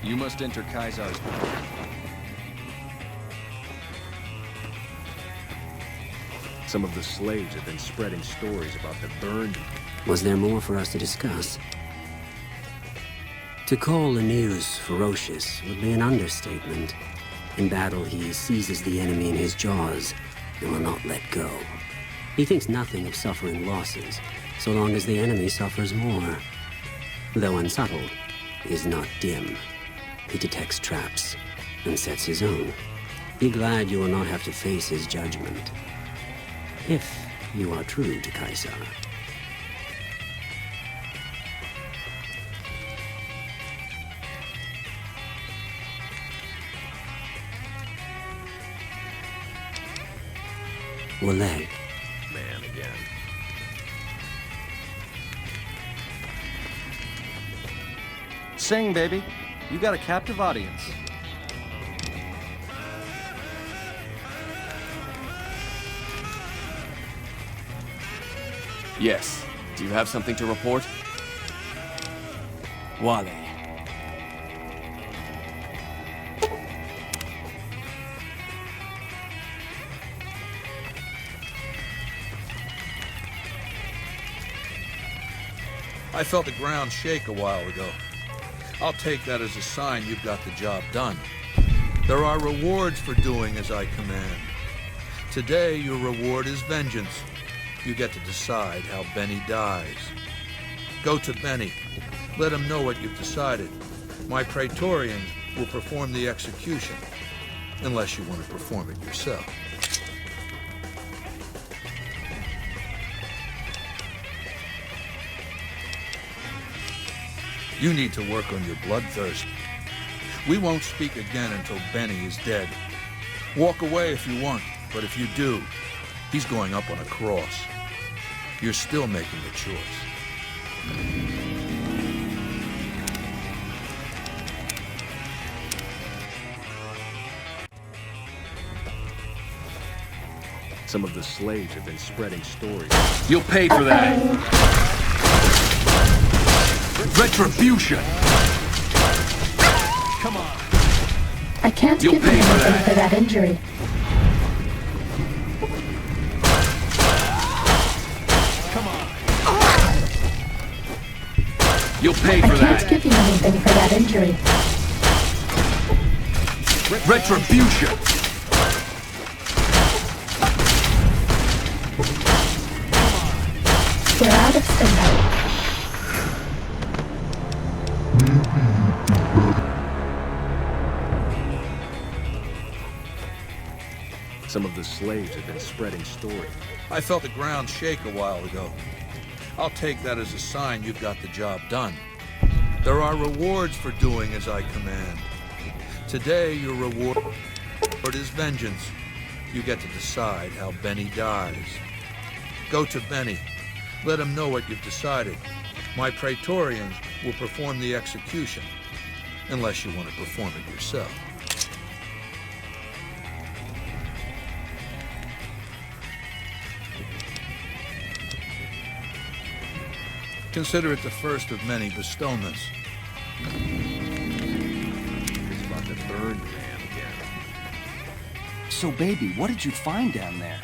You must enter Caesar's. Some of the slaves have been spreading stories about the burned. Was there more for us to discuss? To call Lanir's ferocious would be an understatement. In battle, he seizes the enemy in his jaws and will not let go. He thinks nothing of suffering losses, so long as the enemy suffers more. Though unsubtle, he is not dim. He detects traps and sets his own. Be glad you will not have to face his judgment. If you are true to Caesar. Wallace. Man again. Sing, baby. You got a captive audience. Yes. Do you have something to report? Wale. I felt the ground shake a while ago. I'll take that as a sign you've got the job done. There are rewards for doing as I command. Today, your reward is vengeance. You get to decide how Benny dies. Go to Benny. Let him know what you've decided. My Praetorians will perform the execution, unless you want to perform it yourself. You need to work on your bloodthirst. We won't speak again until Benny is dead. Walk away if you want, but if you do, he's going up on a cross. You're still making a choice. Some of the slaves have been spreading stories. You'll pay for that! Retribution! Come on! I can't You'll give you pay for anything that. for that injury. Come on! You'll pay I for can't that! give you anything for that injury. Retribution! We're out of stamina. Some of the slaves have been spreading stories. I felt the ground shake a while ago. I'll take that as a sign you've got the job done. There are rewards for doing as I command. Today, your reward is vengeance. You get to decide how Benny dies. Go to Benny. Let him know what you've decided. My Praetorians will perform the execution, unless you want to perform it yourself. Consider it the first of many bestowments. It's about the burned man again. So, baby, what did you find down there?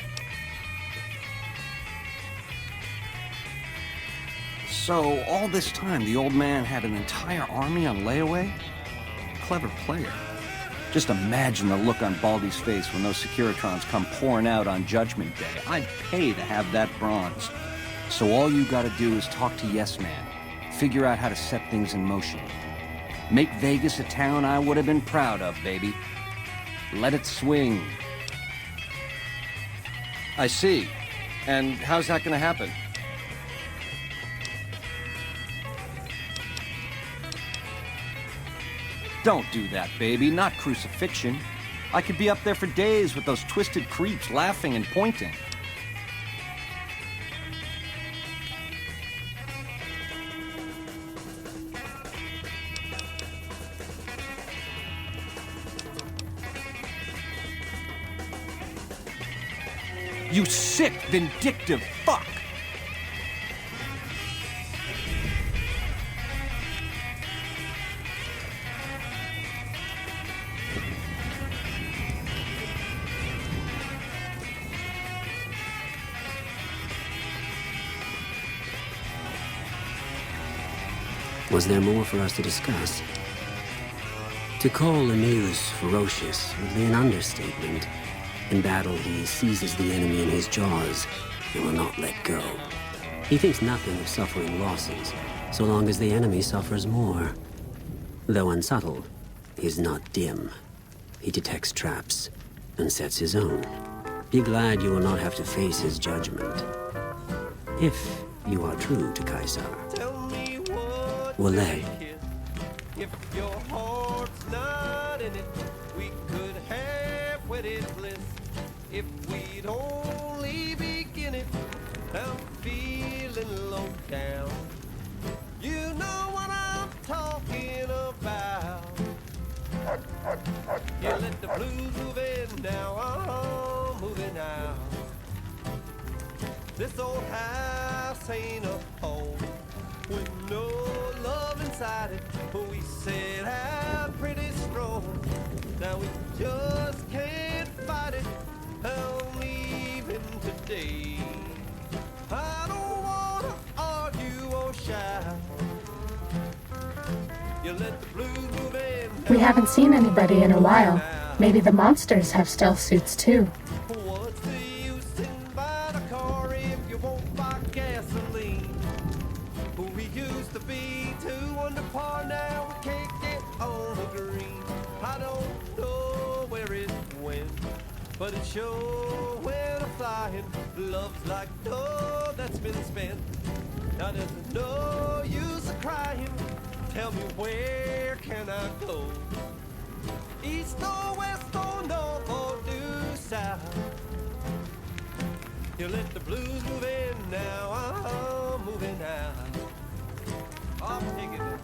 So, all this time, the old man had an entire army on layaway? Clever player. Just imagine the look on Baldy's face when those Securitrons come pouring out on Judgment Day. I'd pay to have that bronze. So all you gotta do is talk to Yes Man. Figure out how to set things in motion. Make Vegas a town I would have been proud of, baby. Let it swing. I see. And how's that gonna happen? Don't do that, baby. Not crucifixion. I could be up there for days with those twisted creeps laughing and pointing. You sick, vindictive fuck! Was there more for us to discuss? To call Lemayus ferocious would be an understatement. In battle, he seizes the enemy in his jaws and will not let go. He thinks nothing of suffering losses, so long as the enemy suffers more. Though unsubtle, he is not dim. He detects traps and sets his own. Be glad you will not have to face his judgment. If you are true to Caesar. Wallet. If your heart's not in it, we could have wedded bliss. If we'd only begin it, I'm feeling low down. You know what I'm talking about. You let the blues move in now, I'm moving out. This old house ain't a home with no love inside it. We set out pretty strong. Now we just can't fight it. I'm leaving today. I don't wanna argue or shout. You let the blues move in. We haven't seen anybody in a while. Maybe the monsters have stealth suits too. What's the use in buying a car if you won't buy gasoline? We used to be 2 under par, now we can't get on the green. I don't know where it went, but it sure went a-flying. Love's like dough that's been spent. Now there's no use of crying. Tell me, where can I go? East or west or north or due south? You let the blues move in now, I'm moving out. I'm taking it.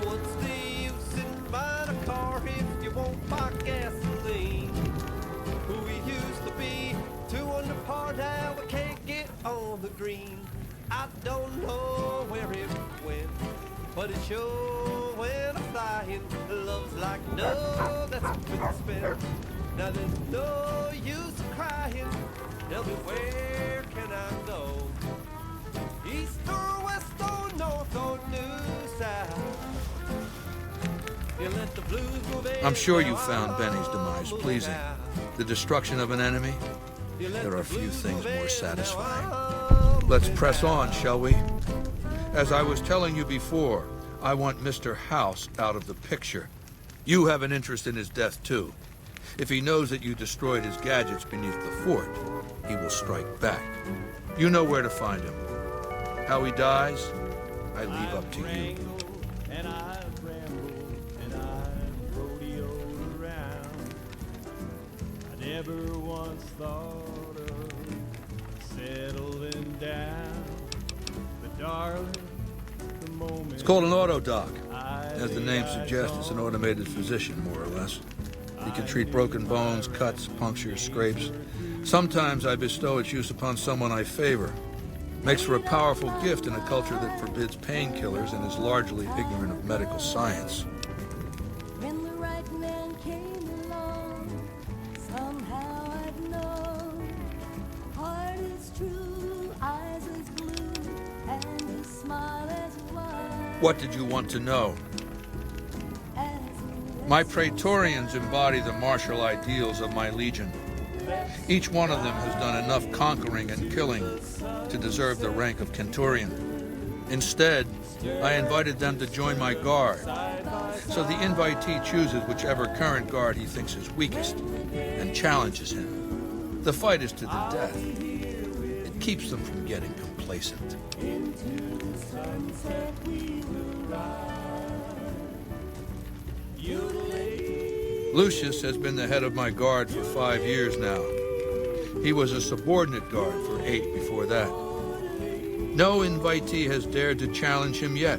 What's the use in buying a car if you won't buy gasoline? We used to be 2 under par, now we can't get on the green. I don't know where it went, but it sure went a-flying. Love's like no that's been spent. Now there's no use of crying. Tell me, where can I go? East or west or north or new south? You let the blues move in. I'm sure you found Benny's demise pleasing. The destruction of an enemy? There are few things more satisfying. Let's press on, shall we? As I was telling you before, I want Mr. House out of the picture. You have an interest in his death, too. If he knows that you destroyed his gadgets beneath the fort, he will strike back. You know where to find him. How he dies, I leave up to you. And I've rambled and I've rodeoed around. I never once thought of settling down. But darling, the moment It's called an autodoc. As the name suggests, it's an automated physician, more or less. He can treat broken bones, cuts, punctures, scrapes. Sometimes I bestow its use upon someone I favor. Makes for a powerful gift in a culture that forbids painkillers and is largely ignorant of medical science. When the right man came along, somehow I'd known. Heart is true, eyes as blue, and his smile as wide What did you want to know? as My Praetorians embody the martial ideals of my legion. Each one of them has done enough conquering and killing to deserve the rank of Centurion. Instead, I invited them to join my guard. So the invitee chooses whichever current guard he thinks is weakest and challenges him. The fight is to the death. It keeps them from getting complacent. Lucius has been the head of my guard for 5 years now. He was a subordinate guard for 8 before that. No invitee has dared to challenge him yet.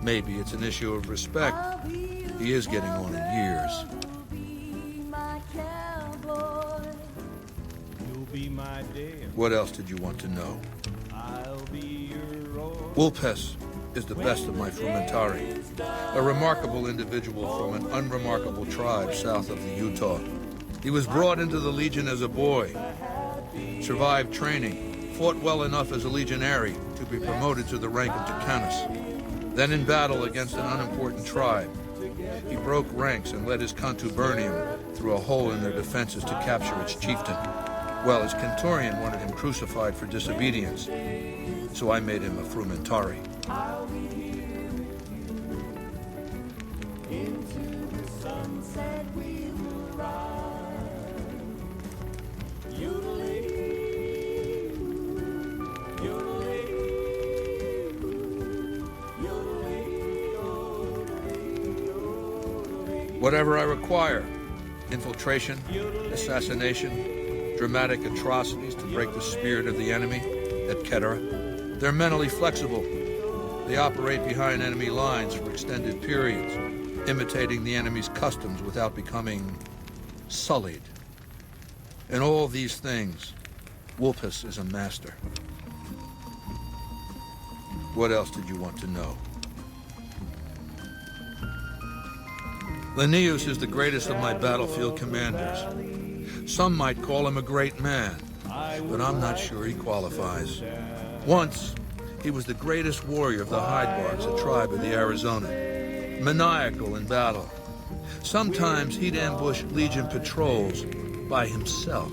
Maybe it's an issue of respect. He is getting on in years. What else did you want to know? Wulpes is the best of my frumentari, a remarkable individual from an unremarkable tribe south of the Utah. He was brought into the Legion as a boy, survived training, fought well enough as a legionary to be promoted to the rank of Decanus. Then in battle against an unimportant tribe, he broke ranks and led his contubernium through a hole in their defenses to capture its chieftain. Well, his Kenturian wanted him crucified for disobedience, so I made him a frumentari. Whatever I require, infiltration, assassination, dramatic atrocities to break the spirit of the enemy, etc. They're mentally flexible. They operate behind enemy lines for extended periods, imitating the enemy's customs without becoming sullied. In all these things, Wulpes is a master. What else did you want to know? Linnaeus is the greatest of my battlefield commanders. Some might call him a great man, but I'm not sure he qualifies. Once, he was the greatest warrior of the Hydebarks, a tribe of the Arizona, maniacal in battle. Sometimes he'd ambush Legion patrols by himself.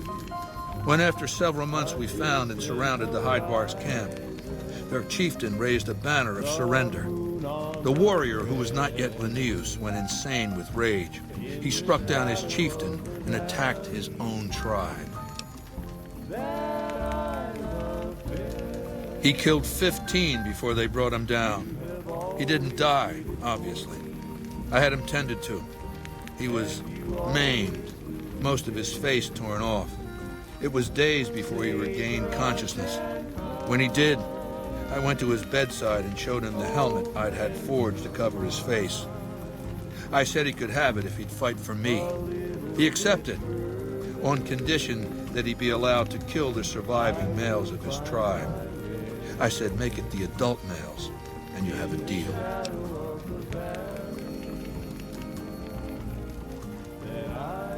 When after several months we found and surrounded the Hydebarks camp, their chieftain raised a banner of surrender. The warrior, who was not yet Linnaeus, went insane with rage. He struck down his chieftain and attacked his own tribe. He killed 15 before they brought him down. He didn't die, obviously. I had him tended to. He was maimed, most of his face torn off. It was days before he regained consciousness. When he did, I went to his bedside and showed him the helmet I'd had forged to cover his face. I said he could have it if he'd fight for me. He accepted, on condition that he be allowed to kill the surviving males of his tribe. I said, make it the adult males, and you have a deal.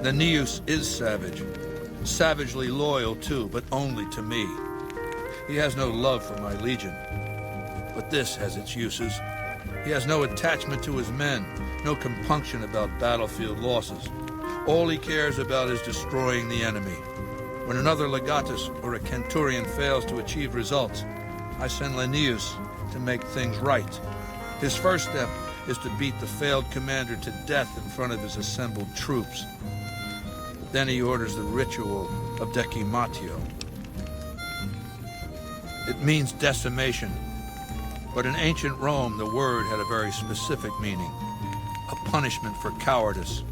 Linnaeus is savage. Savagely loyal, too, but only to me. He has no love for my legion, but this has its uses. He has no attachment to his men, no compunction about battlefield losses. All he cares about is destroying the enemy. When another legatus or a Kenturian fails to achieve results, I send Linnaeus to make things right. His first step is to beat the failed commander to death in front of his assembled troops. Then he orders the ritual of decimatio. It means decimation, but in ancient Rome, the word had a very specific meaning, a punishment for cowardice.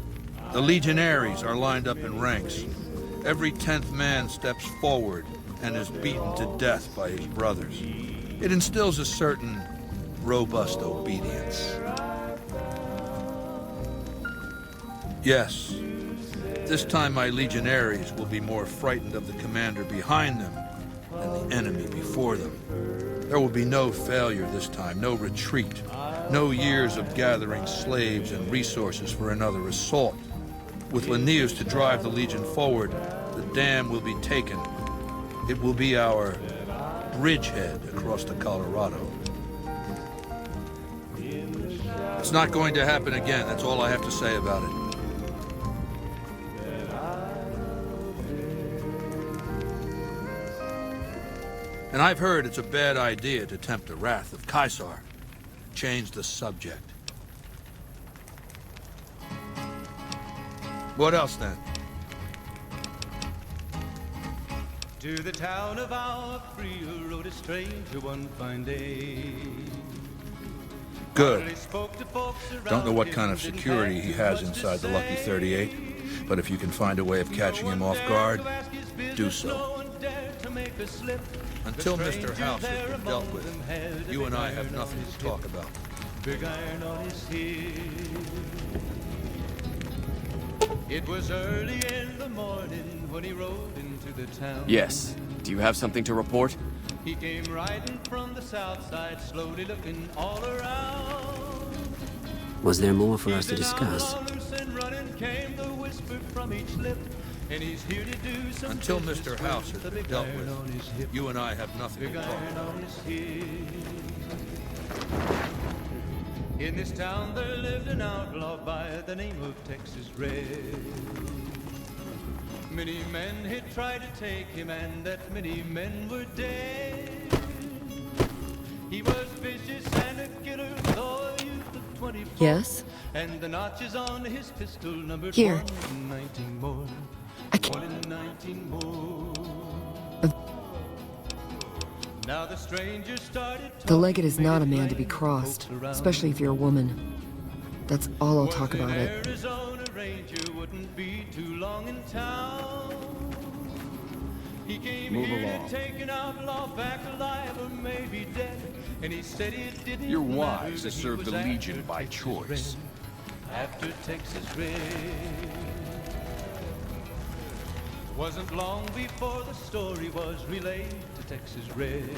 The legionaries are lined up in ranks. Every 10th man steps forward and is beaten to death by his brothers. It instills a certain robust obedience. Yes, this time my legionaries will be more frightened of the commander behind them than the enemy before them. There will be no failure this time, no retreat, no years of gathering slaves and resources for another assault. With Linnaeus to drive the Legion forward, the dam will be taken. It will be our bridgehead across the Colorado. It's not going to happen again, that's all I have to say about it. And I've heard it's a bad idea to tempt the wrath of Caesar. Change the subject. What else, then? To the town of our Priya rode a stranger one fine day. Good. Don't know what kind of security he has inside the Lucky 38, but if you can find a way of catching him off guard, do so. Until Mr. House has been dealt with, you and I have nothing to talk about. Big iron on his head. It was early in the morning when he rode into the town. Yes. Do you have something to report? He came riding from the south side, slowly looking all around. Was there more for us to discuss? And running came the whisper from each lip, and he's here to do some Until business Mr. with House has the been big dealt iron on his hip. with, you and I have nothing Big to talk iron about. on his hip. In this town there lived an outlaw by the name of Texas Red. Many men had tried to take him, and that many men were dead. He was vicious and a killer, though a youth of 24. Yes? And the notches on his pistol numbered Here. 1 in 19 more. I can't. 1 in 19 more. Now the stranger started The Legate is not a man to be crossed, especially if you're a woman. That's all I'll talk about it. Arizona Ranger wouldn't be too long in town. He came Move here along. to take an outlaw back alive or maybe dead. And he said it didn't You're matter wise to that he serve was the after Legion by Texas choice. Red. After Texas Red. Wasn't long before the story was relayed to Texas Red.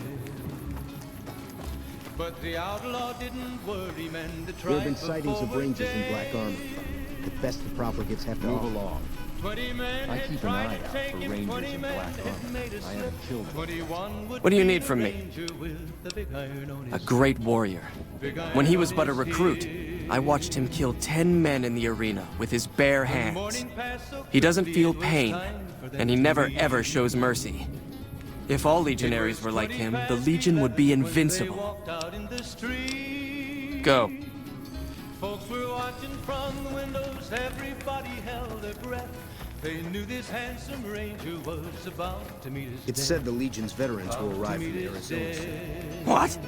But the outlaw didn't worry men to try. There have been sightings of Rangers in black armor. The best the profligates have to Move offer. along. 20 men I had keep an tried eye to out take for him, Rangers 20 in men black had armor. made a I slip. haven't killed them. 21 would What do you be need the from me? ranger with the big iron on A his great warrior. big iron When he was on but a his recruit, hip. I watched him kill 10 men in the arena with his bare hands. Morning passed so He doesn't quickly, feel it was pain, time for them and he to never leave. ever shows mercy. If all legionaries were like him, the Legion would be invincible. Walked out in the street. Go. Folks were watching from the windows, everybody held their breath. They knew this handsome ranger was about to meet his It's death. said the Legion's veterans will About to arrive meet from his Arizona soon. death. What?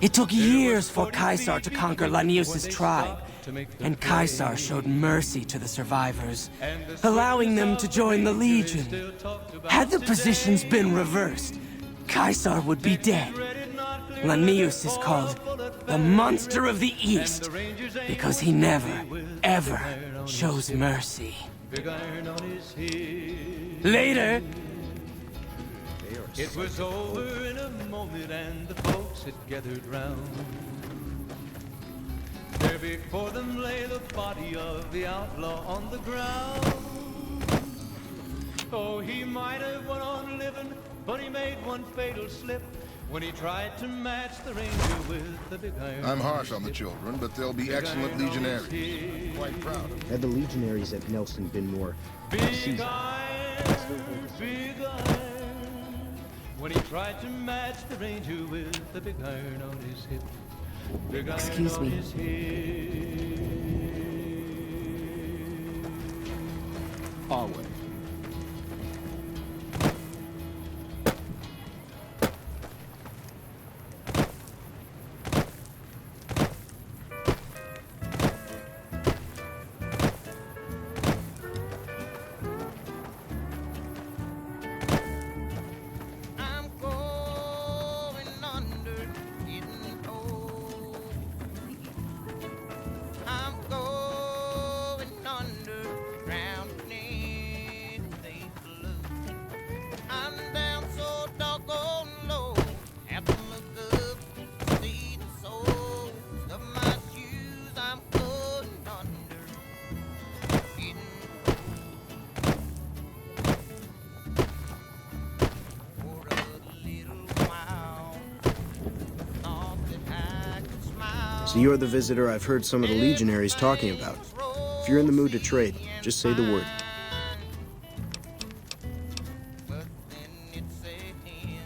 It took years for Caesar to conquer Lanius' tribe, and Caesar showed mercy to the survivors, allowing them to join the Legion. Had the positions been reversed, Caesar would be dead. Lanius is called the Monster of the East because he never, ever shows mercy. Big iron on his head. Later, It was over in a moment and the folks had gathered round. There before them lay the body of the outlaw on the ground. Oh, he might have went on living, but he made one fatal slip when he tried to match the ranger with the big iron. I'm harsh on the children, but they'll be excellent legionaries. Quite proud of them. Had the legionaries at Nelson been more Big seasoned, iron, big iron. When he tried to match the ranger with the big iron on his hip. Big iron Excuse on me. his hip. Our way. I'm going under, getting old. I'm going under, drowning in the blue. I'm down so doggone low, have to look up to see the soles of my shoes. I'm going under, getting for a little while. Thought that I could smile. So you're the visitor I've heard some of the legionaries talking about. If you're in the mood to trade, just say the word. But then it's a end.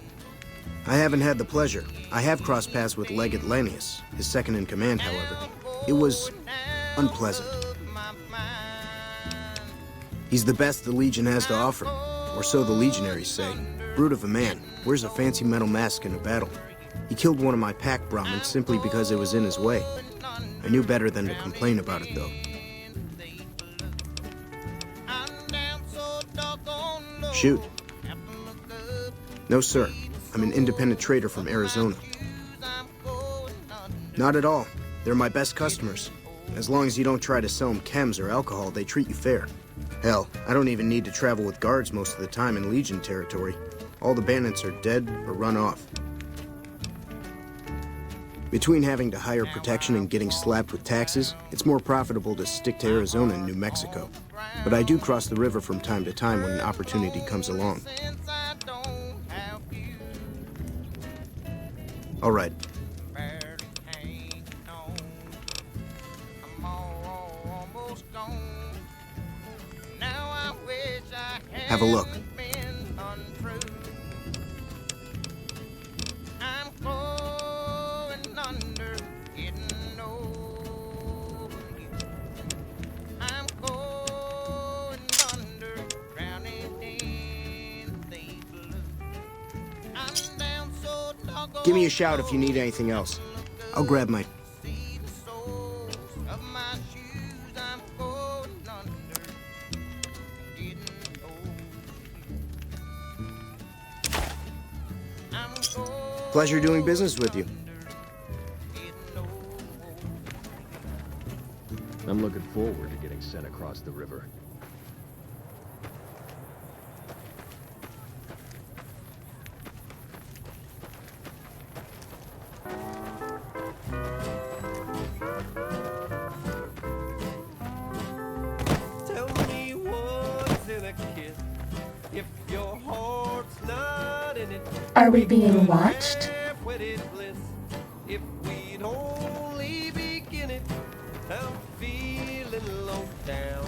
I haven't had the pleasure. I have crossed paths with Legate Lanius, his second in command, however. It was unpleasant. He's the best the Legion has to offer, or so the legionaries say. Brute of a man, wears a fancy metal mask in a battle. He killed one of my pack Brahmins simply because it was in his way. I knew better than to complain about it, though. Shoot. No, sir. I'm an independent trader from Arizona. Not at all. They're my best customers. As long as you don't try to sell them chems or alcohol, they treat you fair. Hell, I don't even need to travel with guards most of the time in Legion territory. All the bandits are dead or run off. Between having to hire protection and getting slapped with taxes, it's more profitable to stick to Arizona and New Mexico. But I do cross the river from time to time when an opportunity comes along. All right. Have a look. Give me a shout if you need anything else. I'll grab my... Pleasure doing business with you. I'm looking forward to getting sent across the river. Tell me what's in a kiss if your heart's not in it. Are we being watched? If we'd only begin it, I'm feeling low down.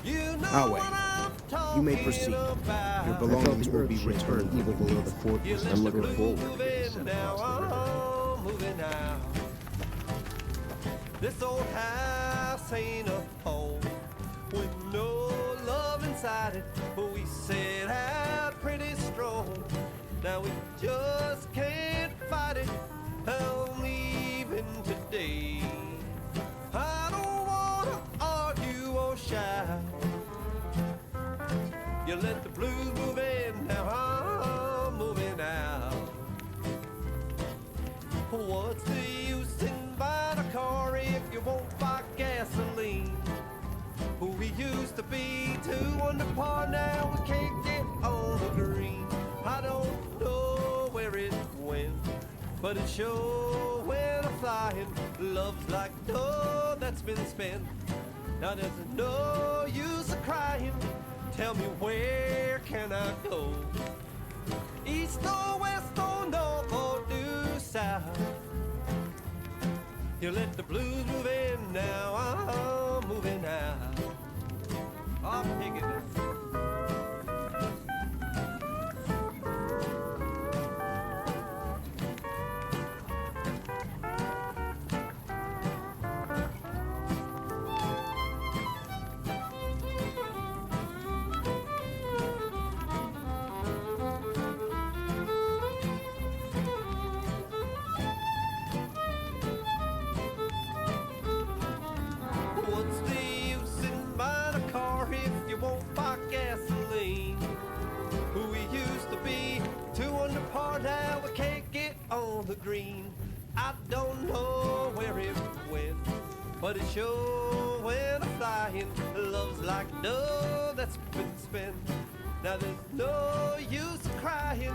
You know I'll wait. what I'm You may talking proceed. about. Your belongings will be returned even below the fort. I'm looking forward to getting sent Now across the river. I'm moving out. This old house ain't a home with no love inside it. But we set out pretty strong. Now we just can't fight it. I'm leaving today. I don't wanna argue or shout. You let the blues move in, now I'm moving out. What's the use in buying a car if you won't buy gasoline? Who we used to be, 2 under par, now we can't get on the green. I don't know where it went, but it sure went a-flying. Love's like dough that's been spent. Now there's no use of crying. Tell me, where can I go? East or west or north or due south? You let the blues move in, now I'm moving out. I'm taking it. What's the use in buying a car if you won't buy gasoline? Who we used to be, 2 under par, now we can't get on the green. I don't know where it went, but it sure went a-flying. Love's like dough that's been spent. Now there's no use of crying.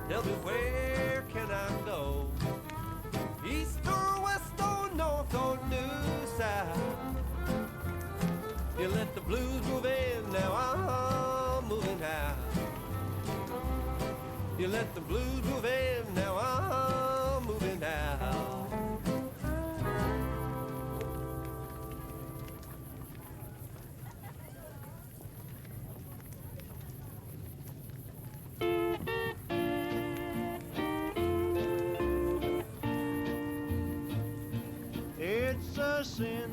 Tell me, where can I go? East or west or north or due south? You let the blues move in, now I'm moving out. You let the blues move in, now I'm moving out. It's a sin,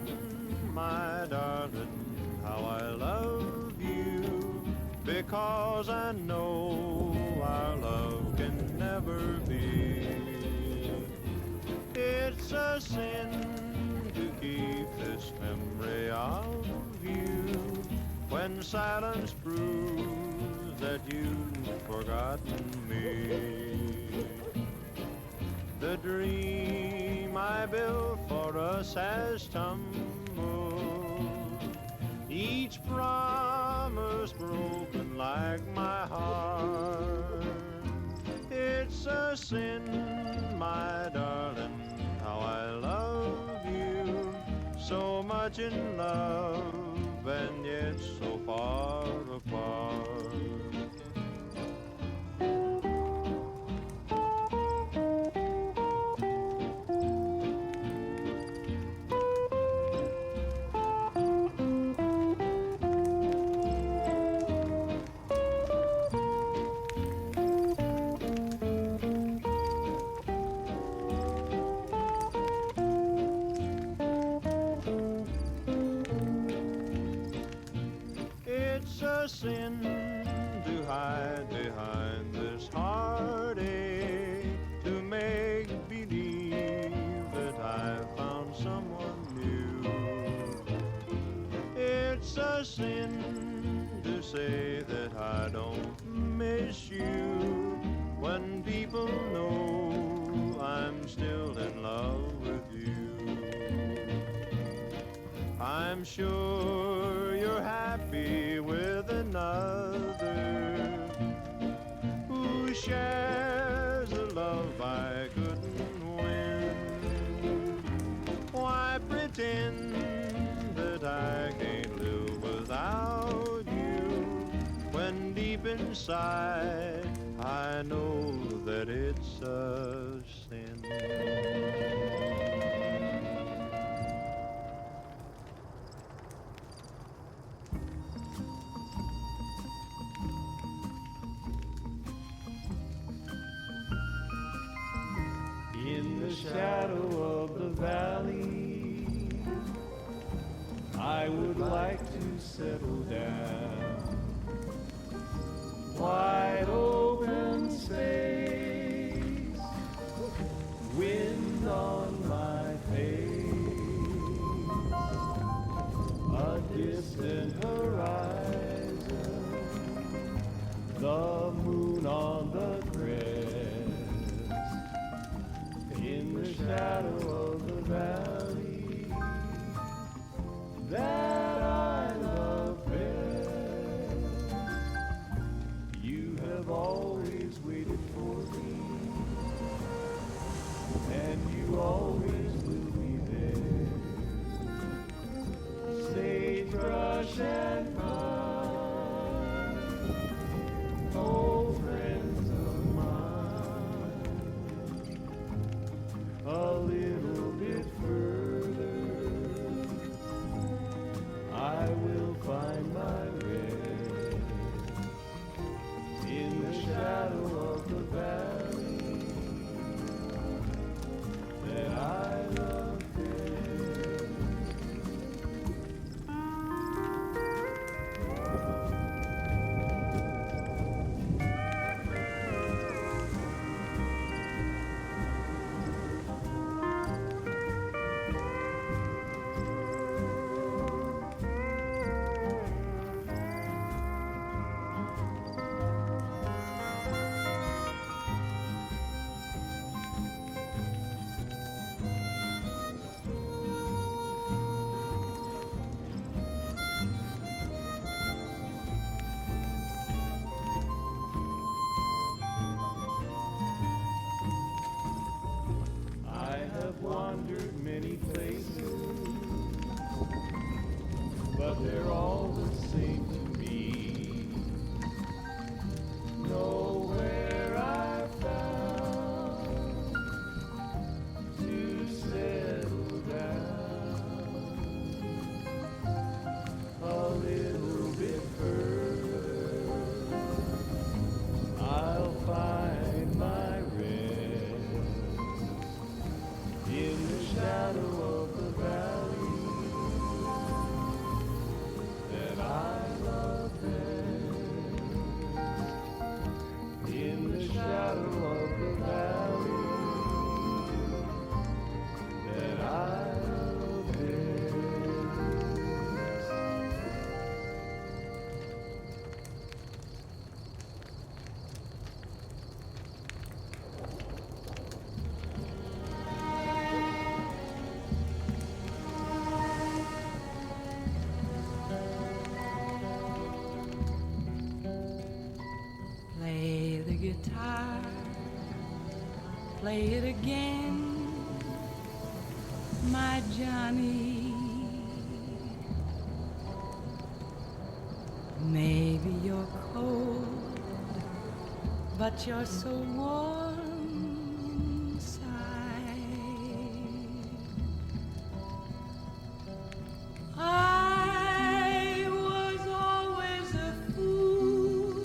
my darling, how I love you, because I know our love can never be. It's a sin to keep this memory of you when silence proves that you've forgotten me. The dream my bill for us has tumbled. Each promise broken like my heart. It's a sin, my darling, how I love you. So much in love and yet so far apart. It's a sin to hide behind this heartache, to make believe that I found someone new. It's a sin to say that I don't miss you, when people know I'm still in love with you. I'm sure you're happy with another who shares a love I couldn't win. Why pretend that I can't live without you, when deep inside I know that it's a sin. In the shadow of the valley, I would like to settle down. Wide open space, wind on my face, a distant horizon, the moon on the crest. In the shadow of the valley that I love best, you have always waited for me, and you always will be there. Sagebrush and pine, old friends of mine. A little bit further, I will find my rest in the shadow of the valley that I love best. I have wandered many places, but they're all the same to me. Nowhere I found to settle down. A little bit further, I'll find my rest in the shadow of the valley that I love. Play it again, my Johnny. Maybe you're cold, but you're so warm inside. I was always a fool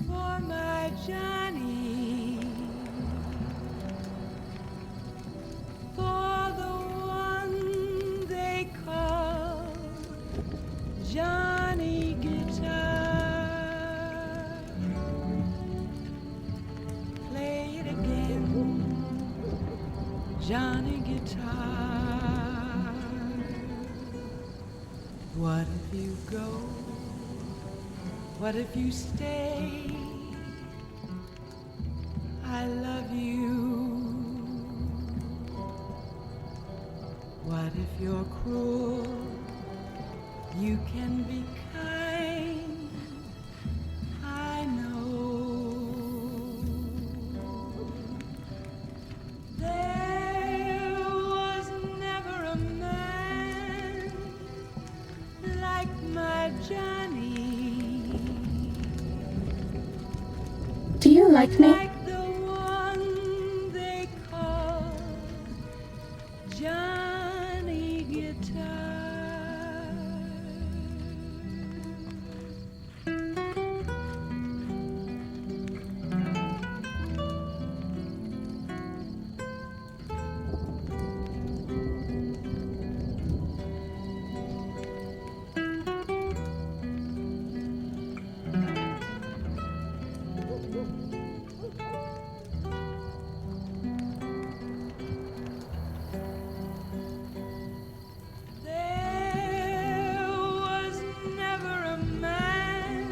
for my Johnny, for the one they call Johnny Guitar. Play it again, Johnny Guitar. What if you go? What if you stay? I love you. What if you're cruel? You can be kind, I know. There was never a man like my Johnny. Do you like me? Like the one they call Johnny Guitar. There was never a man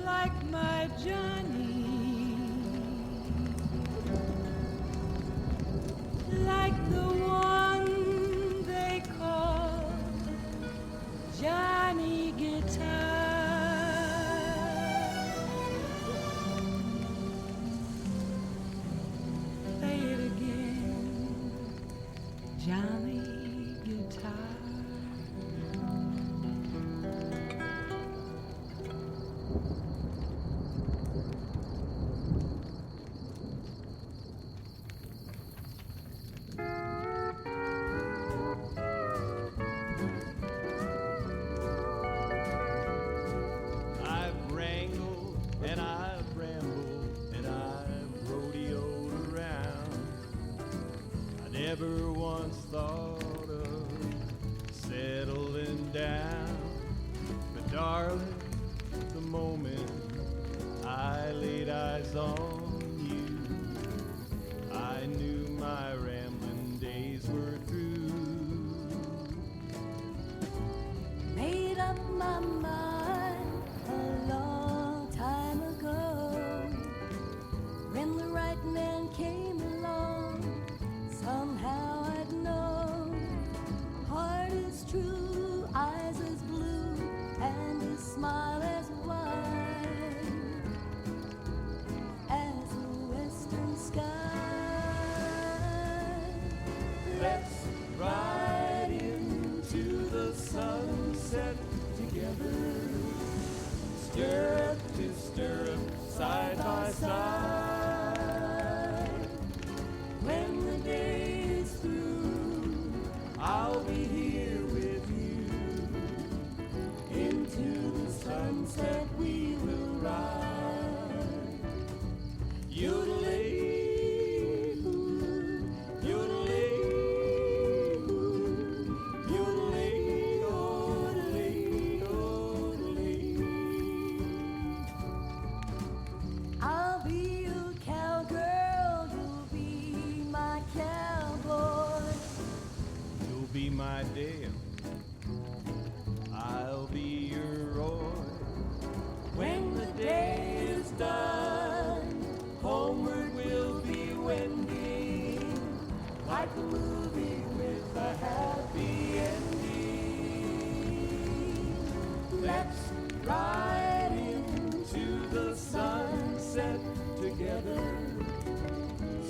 like my Johnny, like the one they call Johnny Guitar. Play it again, Johnny Guitar. I've wrangled and I've rambled and I've rodeoed around. I never once thought of settling down. But darling, the moment I laid eyes on you, I knew my rambling days were through. Made up my mind a long time ago. When the right man came along, somehow I'd know. Heart is true, eyes as blue, and his smile as wide as a western sky. Let's ride into the sunset together, stirrup to stirrup, side by side. When the day is through, I'll be here with you. Into the sunset we will ride. Yodelay-hoo, yodelay-hoo, yodelay-yodelay-yodelay. I'll be your cowgirl, you'll be my cowboy. You'll be my Dale, I'll be your Roy. When the day is done, homeward we'll be wending, like a movie with a happy ending. Let's ride into the sunset together,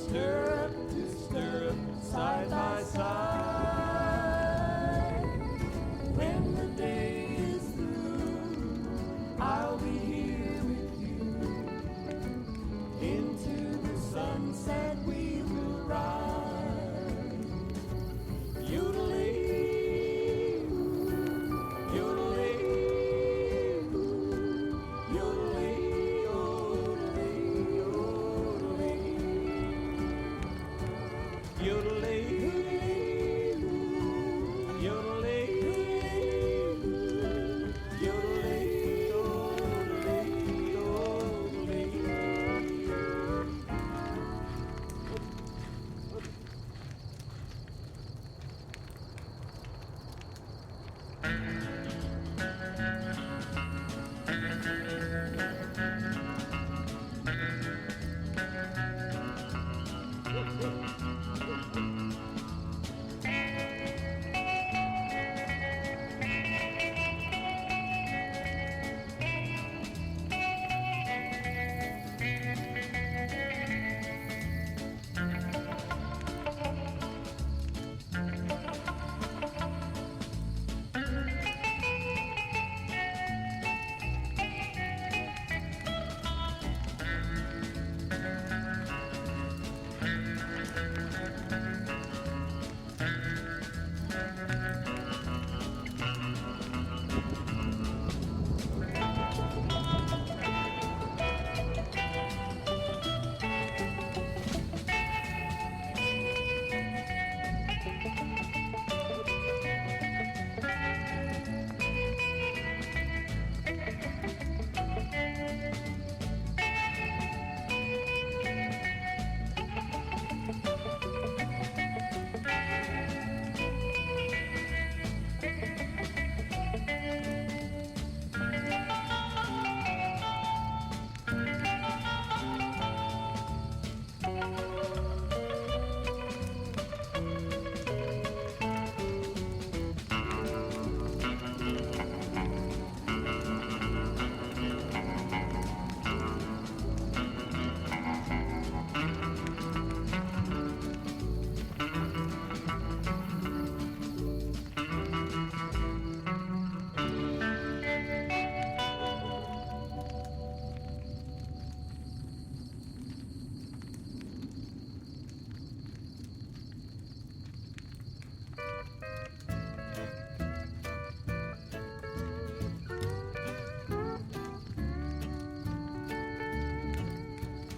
stirrup to stirrup, side by side. When the day is through, I'll be here with you. Into the sunset we will ride. Yodeling, yodeling, yodeling, yodeling, yodeling, yodeling, yodeling, yodeling,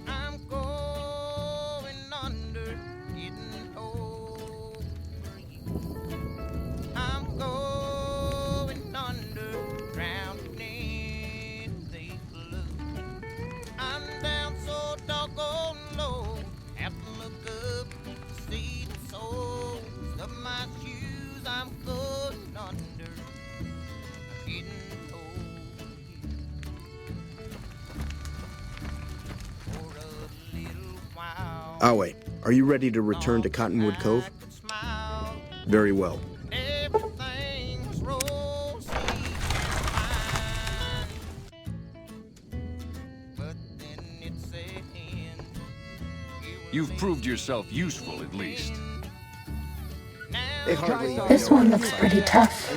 I'm going under, getting over you. I'm going under, drowning in the blue. I'm down so doggone low, have to look up to see the soles of my shoes. I'm going under, getting over you. For a little while. Awe, are you ready to return to Cottonwood Cove? Very well. Everything's rosy and fine, but then it's an end. You've proved yourself useful, at least. They hardly This one looks pretty tough.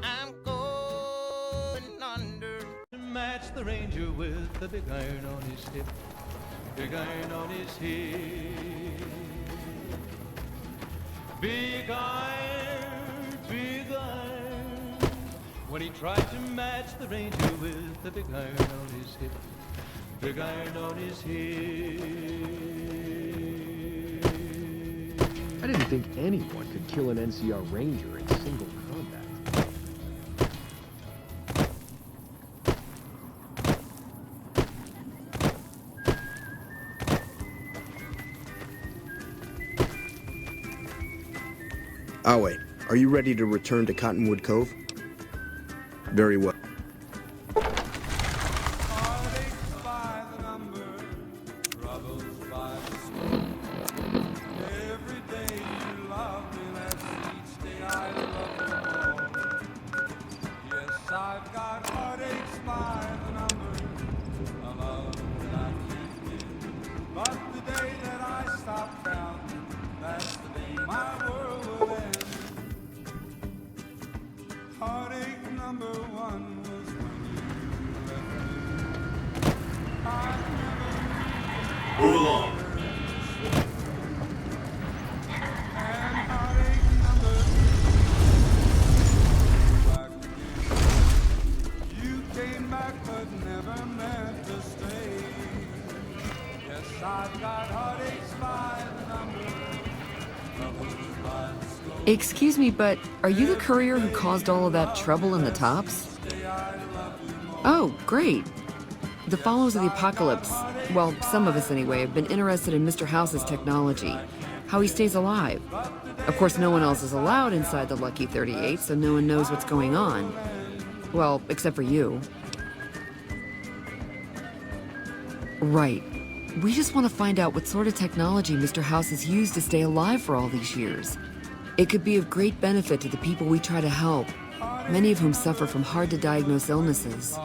I'm going under. Match the ranger with the big iron on his hip. Big iron on his hip. Big iron, big iron. When he tried to match the ranger with the big iron on his hip. Big iron on his hip. I didn't think anyone could kill an NCR Ranger in single combat. Awe, are you ready to return to Cottonwood Cove? Very well. Every day you love me, that's each day I love you. Move along. You came back but never meant to stay. Yes, I've got heartaches by the number. Excuse me, but are you the courier who caused all of that trouble in the tops? Oh, great. The followers of the apocalypse, well, some of us anyway, have been interested in Mr. House's technology, how he stays alive. Of course, no one else is allowed inside the Lucky 38, so no one knows what's going on. Well, except for you. Right. We just want to find out what sort of technology Mr. House has used to stay alive for all these years. It could be of great benefit to the people we try to help, many of whom suffer from hard-to-diagnose illnesses.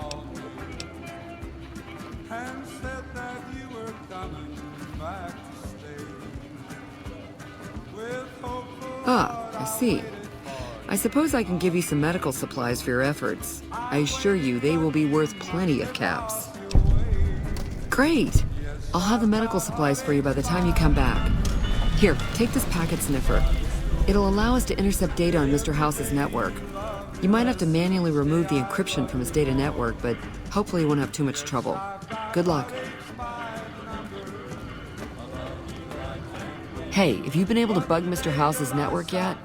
Ah, I see. I suppose I can give you some medical supplies for your efforts. I assure you they will be worth plenty of caps. Great! I'll have the medical supplies for you by the time you come back. Here, take this packet sniffer. It'll allow us to intercept data on Mr. House's network. You might have to manually remove the encryption from his data network, but hopefully you won't have too much trouble. Good luck. Hey, have you been able to bug Mr. House's network yet?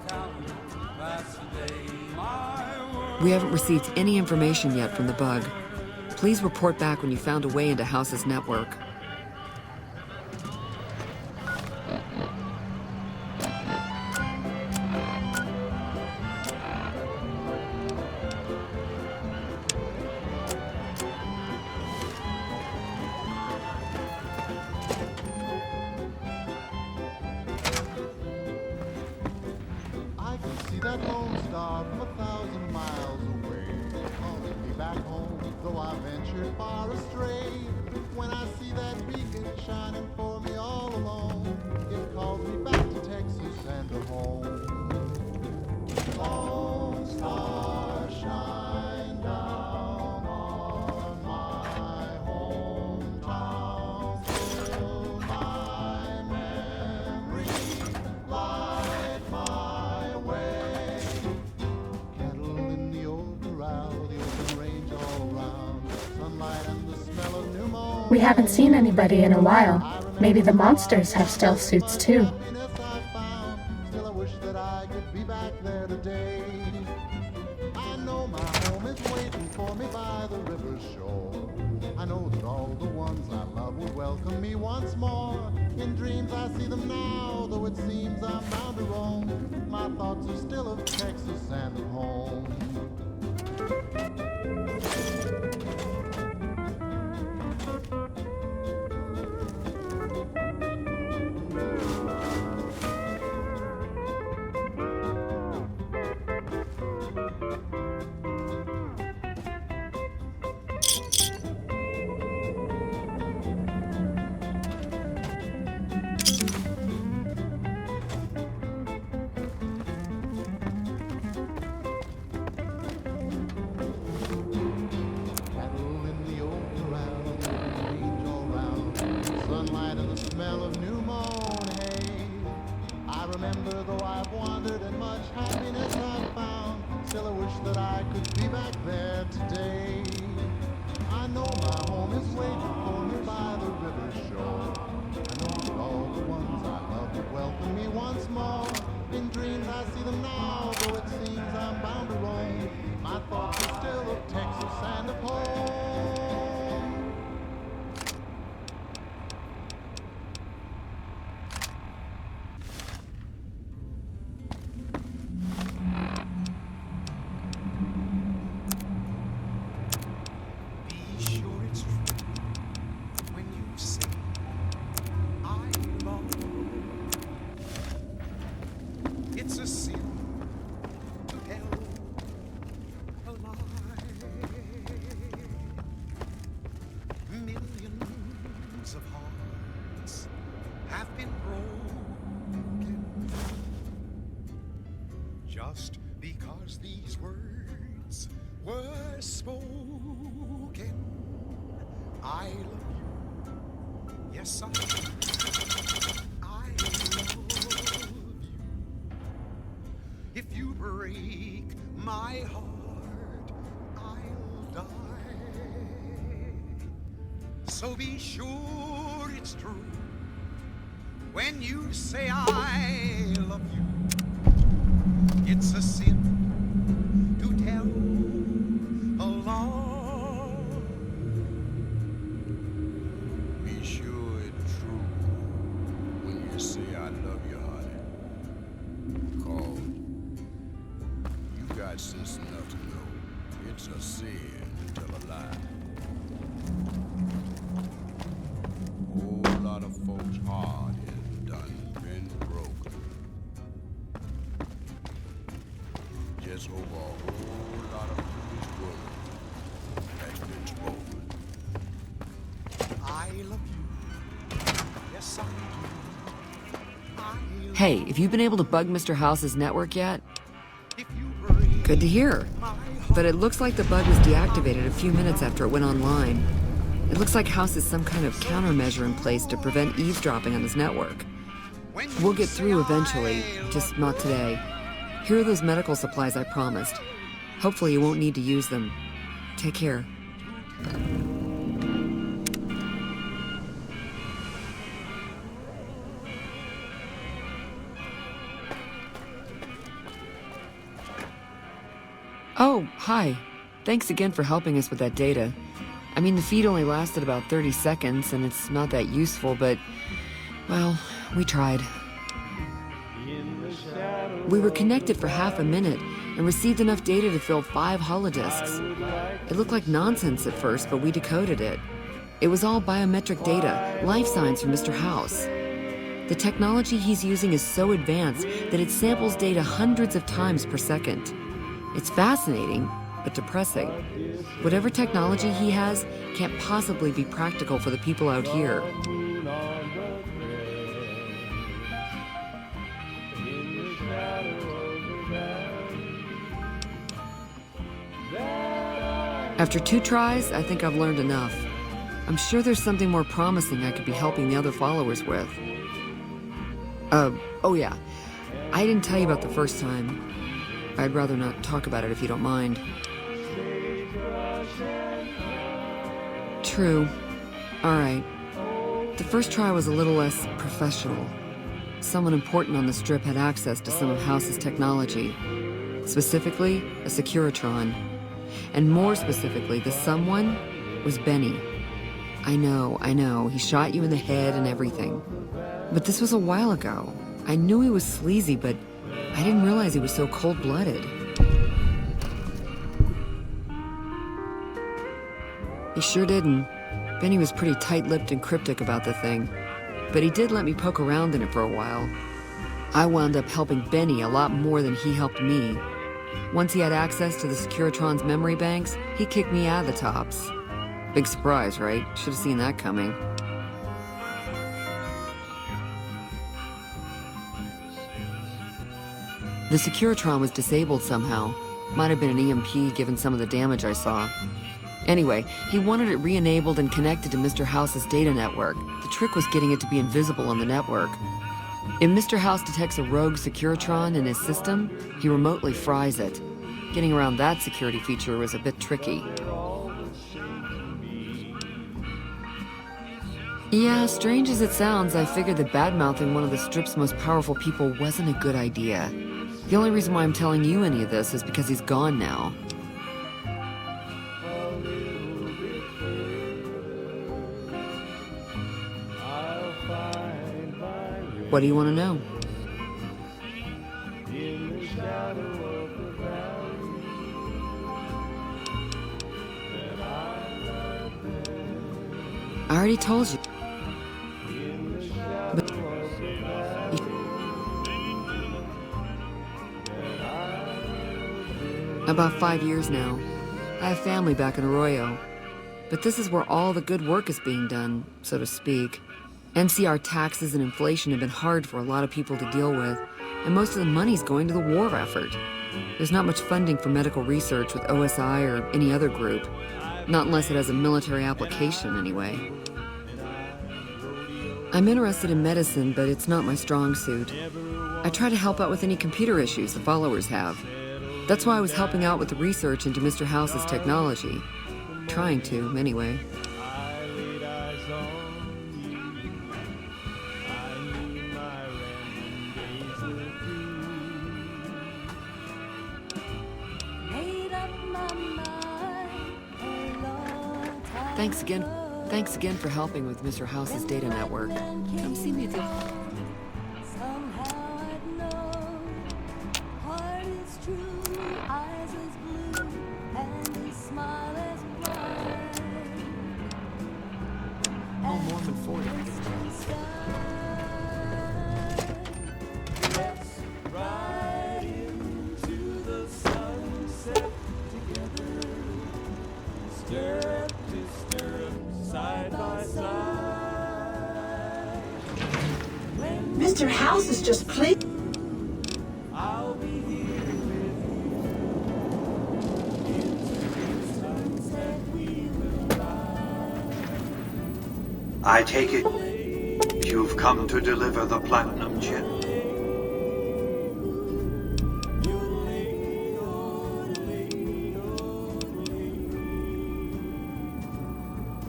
We haven't received any information yet from the bug. Please report back when you found a way into House's network. We haven't seen anybody in a while. Maybe the monsters have stealth suits too. I know that all the ones I love will welcome me once more. In dreams I see them now, though it seems I'm bound to roam. My thoughts are still of Texas and of home. Just because these words were spoken, I love you. Yes, I love you. If you break my heart, I'll die. So be sure it's true when you say I love you. It's a sin to tell a lie. Be sure it's true when you say I love you, honey. Cause you got sense enough to know it's a sin to tell a lie. Whole lot of folks' heart has done been broken. Just over a whole lot of foolish words that's been spoken. I love you. Yes, I do. Hey, have you been able to bug Mr. House's network yet? Good to hear. But it looks like the bug was deactivated a few minutes after it went online. It looks like House has some kind of countermeasure in place to prevent eavesdropping on his network. We'll get through eventually, just not today. Here are those medical supplies I promised. Hopefully you won't need to use them. Take care. Oh, hi. Thanks again for helping us with that data. I mean, the feed only lasted about 30 seconds, and it's not that useful, but, well, we tried. We were connected for half a minute and received enough data to fill 5 holodisks. It looked like nonsense at first, but we decoded it. It was all biometric data, life signs from Mr. House. The technology he's using is so advanced that it samples data hundreds of times per second. It's fascinating, but depressing. Whatever technology he has can't possibly be practical for the people out here. After 2 tries, I think I've learned enough. I'm sure there's something more promising I could be helping the other followers with. Oh yeah, I didn't tell you about the first time. I'd rather not talk about it if you don't mind. True. All right. The first try was a little less professional. Someone important on the Strip had access to some of House's technology. Specifically, a Securitron. And more specifically, the someone was Benny. I know, he shot you in the head and everything. But this was a while ago. I knew he was sleazy, but I didn't realize he was so cold-blooded. He sure didn't. Benny was pretty tight-lipped and cryptic about the thing. But he did let me poke around in it for a while. I wound up helping Benny a lot more than he helped me. Once he had access to the Securitron's memory banks, he kicked me out of the tops. Big surprise, right? Should have seen that coming. The Securitron was disabled somehow. Might have been an EMP given some of the damage I saw. Anyway, he wanted it re-enabled and connected to Mr. House's data network. The trick was getting it to be invisible on the network. If Mr. House detects a rogue Securitron in his system, he remotely fries it. Getting around that security feature was a bit tricky. Yeah, strange as it sounds, I figured that bad-mouthing one of the Strip's most powerful people wasn't a good idea. The only reason why I'm telling you any of this is because he's gone now. What do you want to know? I already told you. But about 5 years now. I have family back in Arroyo. But this is where all the good work is being done, so to speak. NCR taxes and inflation have been hard for a lot of people to deal with, and most of the money's going to the war effort. There's not much funding for medical research with OSI or any other group. Not unless it has a military application, anyway. I'm interested in medicine, but it's not my strong suit. I try to help out with any computer issues the followers have. That's why I was helping out with the research into Mr. House's technology. Trying to, anyway. Thanks again for helping with Mr. House's data network. Come see me again. Oh, Mormon 40. Mr. House is just plain. I take it you've come to deliver the platinum chip.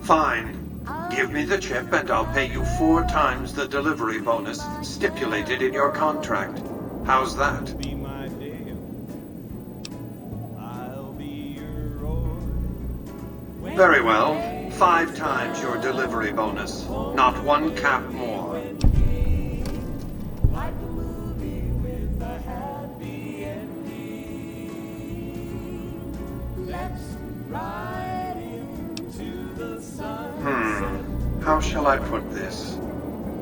Fine. Give me the chip and I'll pay you 4 times the delivery bonus stipulated in your contract. How's that? Very well. 5 times your delivery bonus. Not 1 cap more. How shall I put this?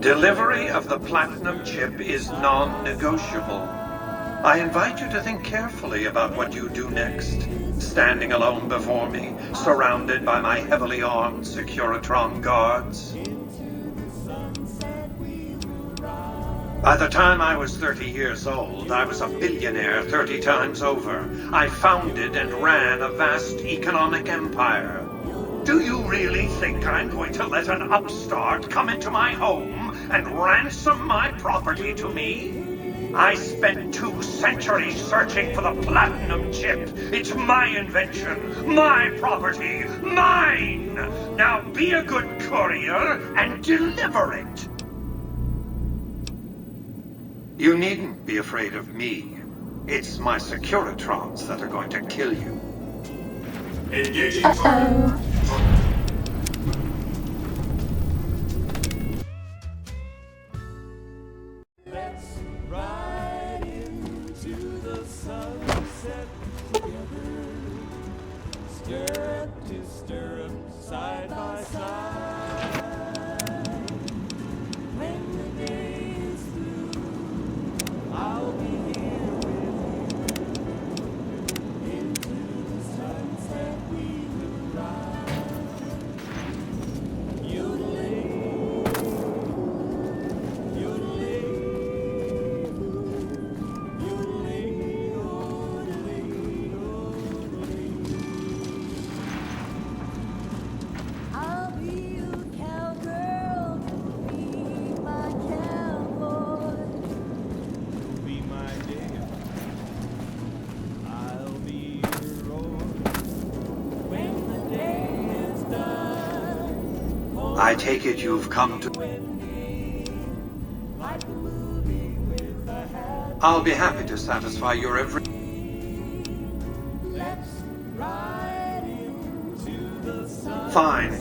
Delivery of the platinum chip is non-negotiable. I invite you to think carefully about what you do next. Standing alone before me, surrounded by my heavily armed Securitron guards. By the time I was 30 years old, I was a billionaire 30 times over. I founded and ran a vast economic empire. Do you really think I'm going to let an upstart come into my home and ransom my property to me? I spent 2 centuries searching for the platinum chip. It's my invention, my property, mine! Now be a good courier and deliver it! You needn't be afraid of me. It's my Securitrons that are going to kill you. Engaging target. Let's ride into the sunset together. Stirrup to stirrup, side by side. When the day is through, I'll be here with you. Into the sunset we will ride. Yodeling, yodeling, yodeling, yodeling, yodeling. I'll be your cowgirl, be my cowboy. You'll be my dear, I'll be your roar. When the day is done, I take it you've come to... like a movie with a hat. I'll be happy to satisfy your every... Let's ride into the sun. Fine.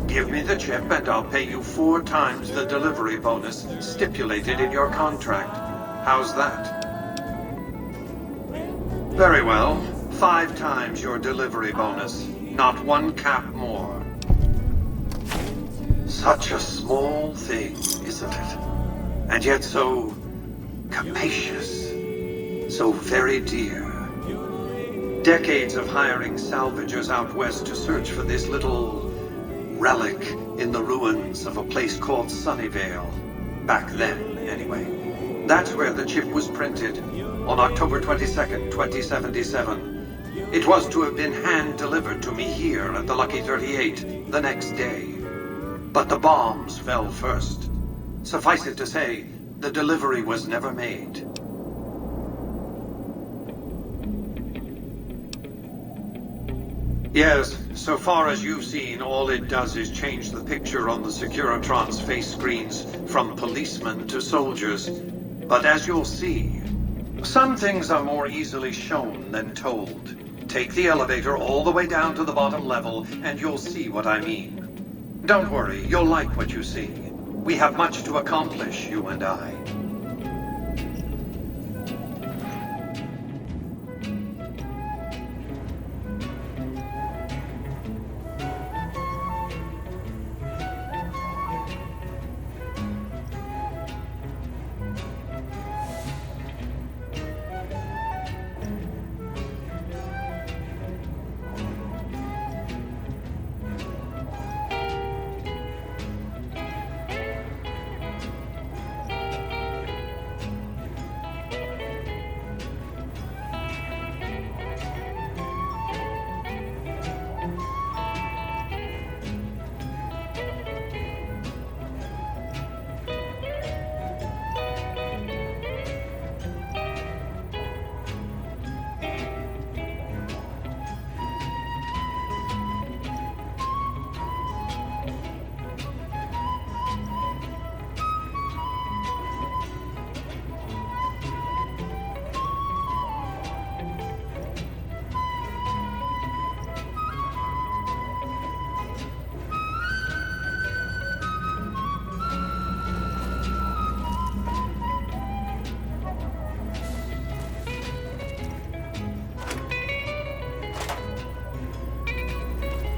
Give me the chip and I'll pay you 4 times the delivery bonus stipulated in your contract. How's that? Very well. 5 times your delivery bonus. Not 1 cap more. Such a small thing, isn't it? And yet so capacious. So very dear. Decades of hiring salvagers out west to search for this little relic in the ruins of a place called Sunnyvale. Back then, anyway. That's where the chip was printed, on October 22nd, 2077. It was to have been hand-delivered to me here at the Lucky 38 the next day. But the bombs fell first. Suffice it to say, the delivery was never made. Yes, so far as you've seen, all it does is change the picture on the Securitron's face screens from policemen to soldiers. But as you'll see, some things are more easily shown than told. Take the elevator all the way down to the bottom level, and you'll see what I mean. Don't worry, you'll like what you see. We have much to accomplish, you and I.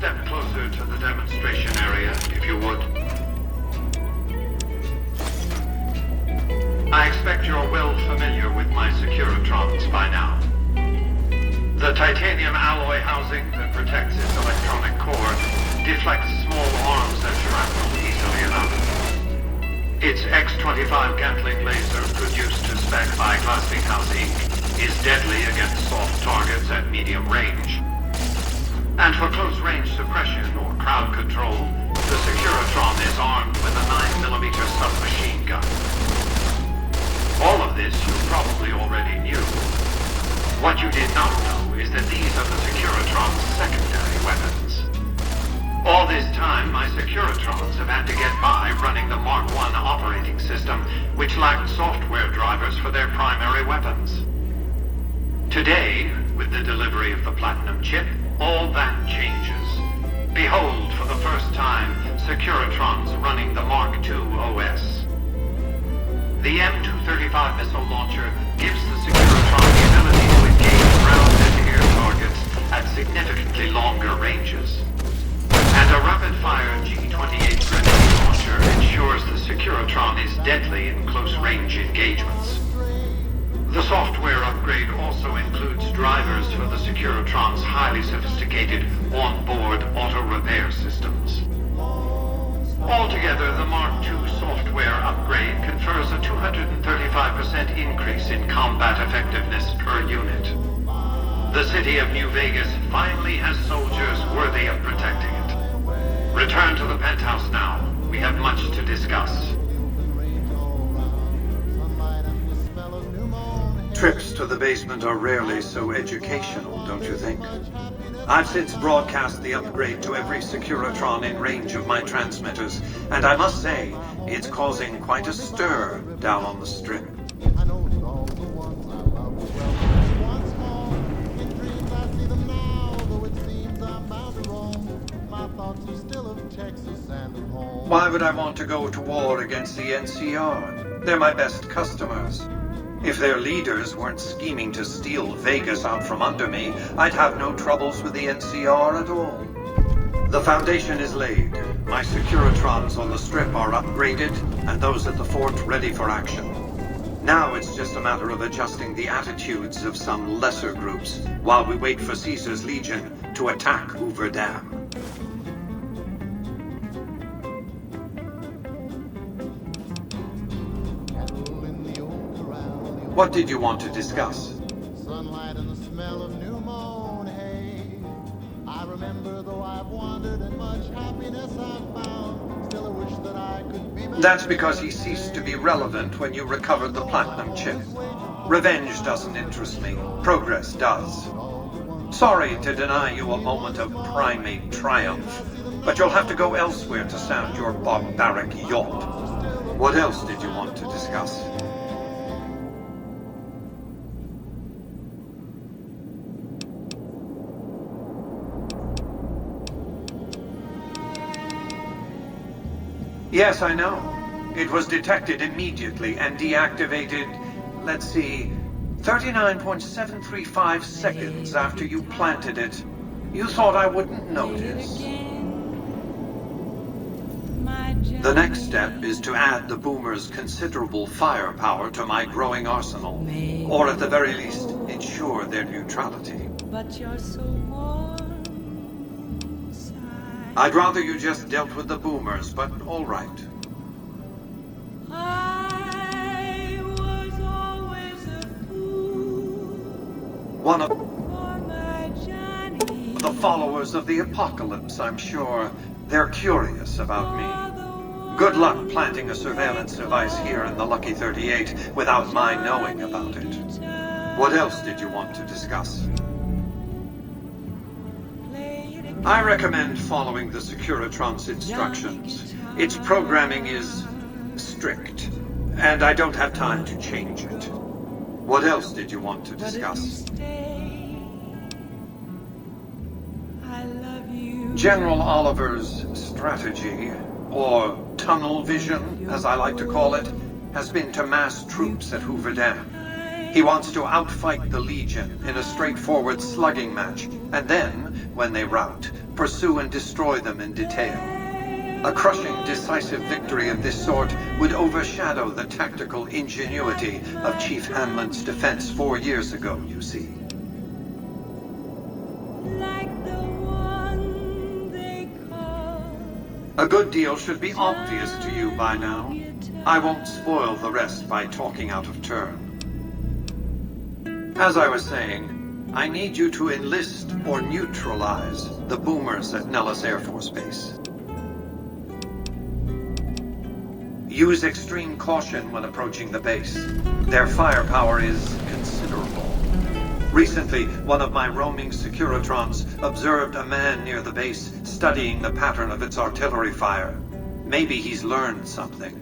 Step closer to the demonstration area, if you would. I expect you're well familiar with my Securitrons by now. The titanium alloy housing that protects its electronic core deflects small arms and shrapnel easily enough. Its X-25 Gatling laser, produced to spec by Glassinghouse Inc., is deadly against soft targets at medium range. And for close-range suppression or crowd control, the Securitron is armed with a 9mm submachine gun. All of this you probably already knew. What you did not know is that these are the Securitron's secondary weapons. All this time, my Securitrons have had to get by running the Mark I operating system, which lacked software drivers for their primary weapons. Today, with the delivery of the Platinum chip, all that changes. Behold, for the first time, Securitrons running the Mark II OS. The M235 missile launcher gives the Securitron the ability to engage ground and air targets at significantly longer ranges. And a rapid-fire G-28 grenade launcher ensures the Securitron is deadly in close-range engagements. The software upgrade also includes drivers for the Securitron's highly sophisticated on-board auto-repair systems. Altogether, the Mark II software upgrade confers a 235% increase in combat effectiveness per unit. The city of New Vegas finally has soldiers worthy of protecting it. Return to the penthouse now. We have much to discuss. Trips to the basement are rarely so educational, don't you think? I've since broadcast the upgrade to every Securitron in range of my transmitters, and I must say, it's causing quite a stir down on the Strip. Why would I want to go to war against the NCR? They're my best customers. If their leaders weren't scheming to steal Vegas out from under me, I'd have no troubles with the NCR at all. The foundation is laid. My Securitrons on the Strip are upgraded, and those at the fort ready for action. Now it's just a matter of adjusting the attitudes of some lesser groups while we wait for Caesar's Legion to attack Hoover Dam. What did you want to discuss? Sunlight and the smell of new mown hay. I remember though I've wandered and much happiness I've found. Still I wish that I could be back. That's because he ceased to be relevant when you recovered the platinum chip. Revenge doesn't interest me. Progress does. Sorry to deny you a moment of primate triumph, but you'll have to go elsewhere to sound your barbaric yawp. What else did you want to discuss? Yes, I know. It was detected immediately and deactivated, let's see, 39.735 seconds after you planted it. You thought I wouldn't notice. The next step is to add the Boomer's considerable firepower to my growing arsenal, or at the very least, ensure their neutrality. But you're so warm. I'd rather you just dealt with the Boomers, but all right. I was always a fool. One of For my Johnny. the followers of the apocalypse, I'm sure. They're curious about me. Good luck planting a surveillance device here in the Lucky 38 without my knowing about it. What else did you want to discuss? I recommend following the Securitron's instructions. Its programming is strict, and I don't have time to change it. What else did you want to discuss? General Oliver's strategy, or tunnel vision, as I like to call it, has been to mass troops at Hoover Dam. He wants to outfight the Legion in a straightforward slugging match, and then, when they rout, pursue and destroy them in detail. A crushing, decisive victory of this sort would overshadow the tactical ingenuity of Chief Hanlon's defense 4 years ago, you see. A good deal should be obvious to you by now. I won't spoil the rest by talking out of turn. As I was saying, I need you to enlist or neutralize the Boomers at Nellis Air Force Base. Use extreme caution when approaching the base. Their firepower is considerable. Recently, one of my roaming Securitrons observed a man near the base studying the pattern of its artillery fire. Maybe he's learned something.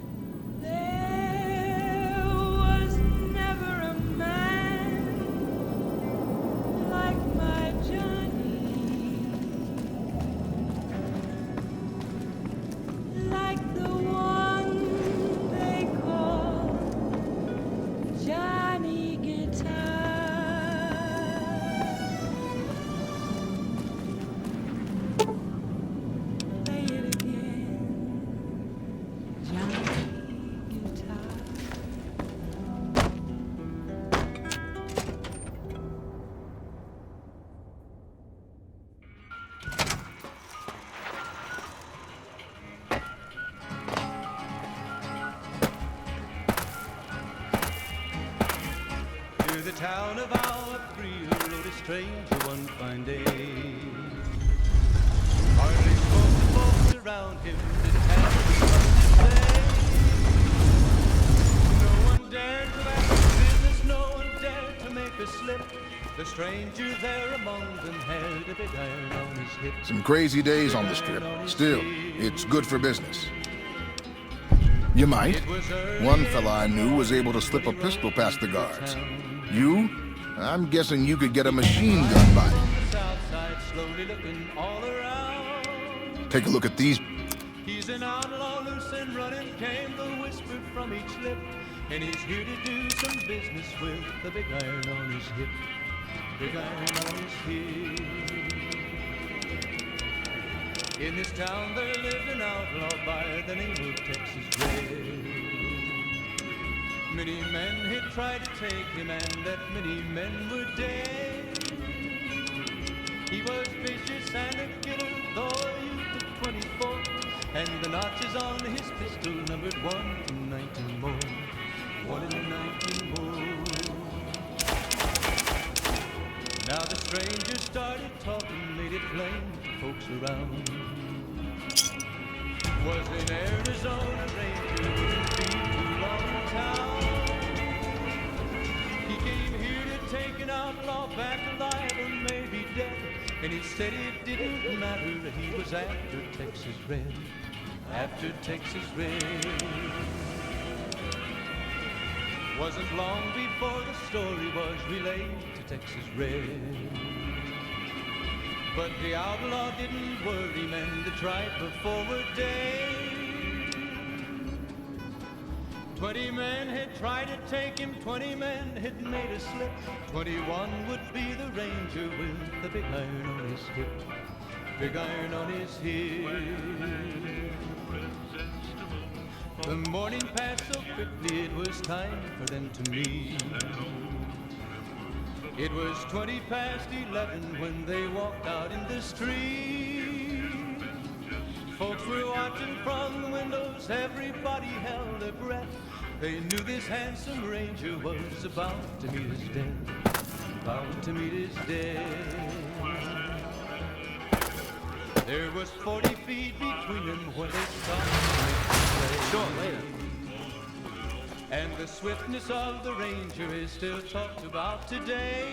The town of our Creel rode a stranger one fine day. Hardly spoke the folks around him, didn't have much to say. No one dared to ask his business, no one dared to make a slip. The stranger there among them had a big iron on his hip. Some crazy days on the Strip. Still, it's good for business. You might. One fella I knew was able to slip a pistol past the guards. You? I'm guessing you could get a machine gun by it. Take a look at these. He's an outlaw, loose and running, came the whisper from each lip. And he's here to do some business with the big iron on his hip. Big iron on his hip. In this town there lived an outlaw by the name of Texas Red. Many men had tried to take him, and that many men were dead. He was vicious and a killer, though a youth of 24, and the notches on his pistol numbered 1 in 19 more. 1 in 19 more. Now the stranger started talking, made it plain to folks around. Was an Arizona Ranger. said it didn't matter, he was after Texas Red, after Texas Red. Wasn't long before the story was relayed to Texas Red. But the outlaw didn't worry men that tried for forward day. 20 men had tried to take him, 20 men had made a slip. 21 would be the ranger with the big iron on his hip. Big iron on his hip. The morning passed so quickly, it was time for them to meet. It was 20 past 11 when they walked out in the street. Folks were watching from the windows, everybody held their breath. They knew this handsome ranger was about to meet his death, about to meet his death. There was 40 feet between them when they stopped to make the play. Later. And the swiftness of the ranger is still talked about today.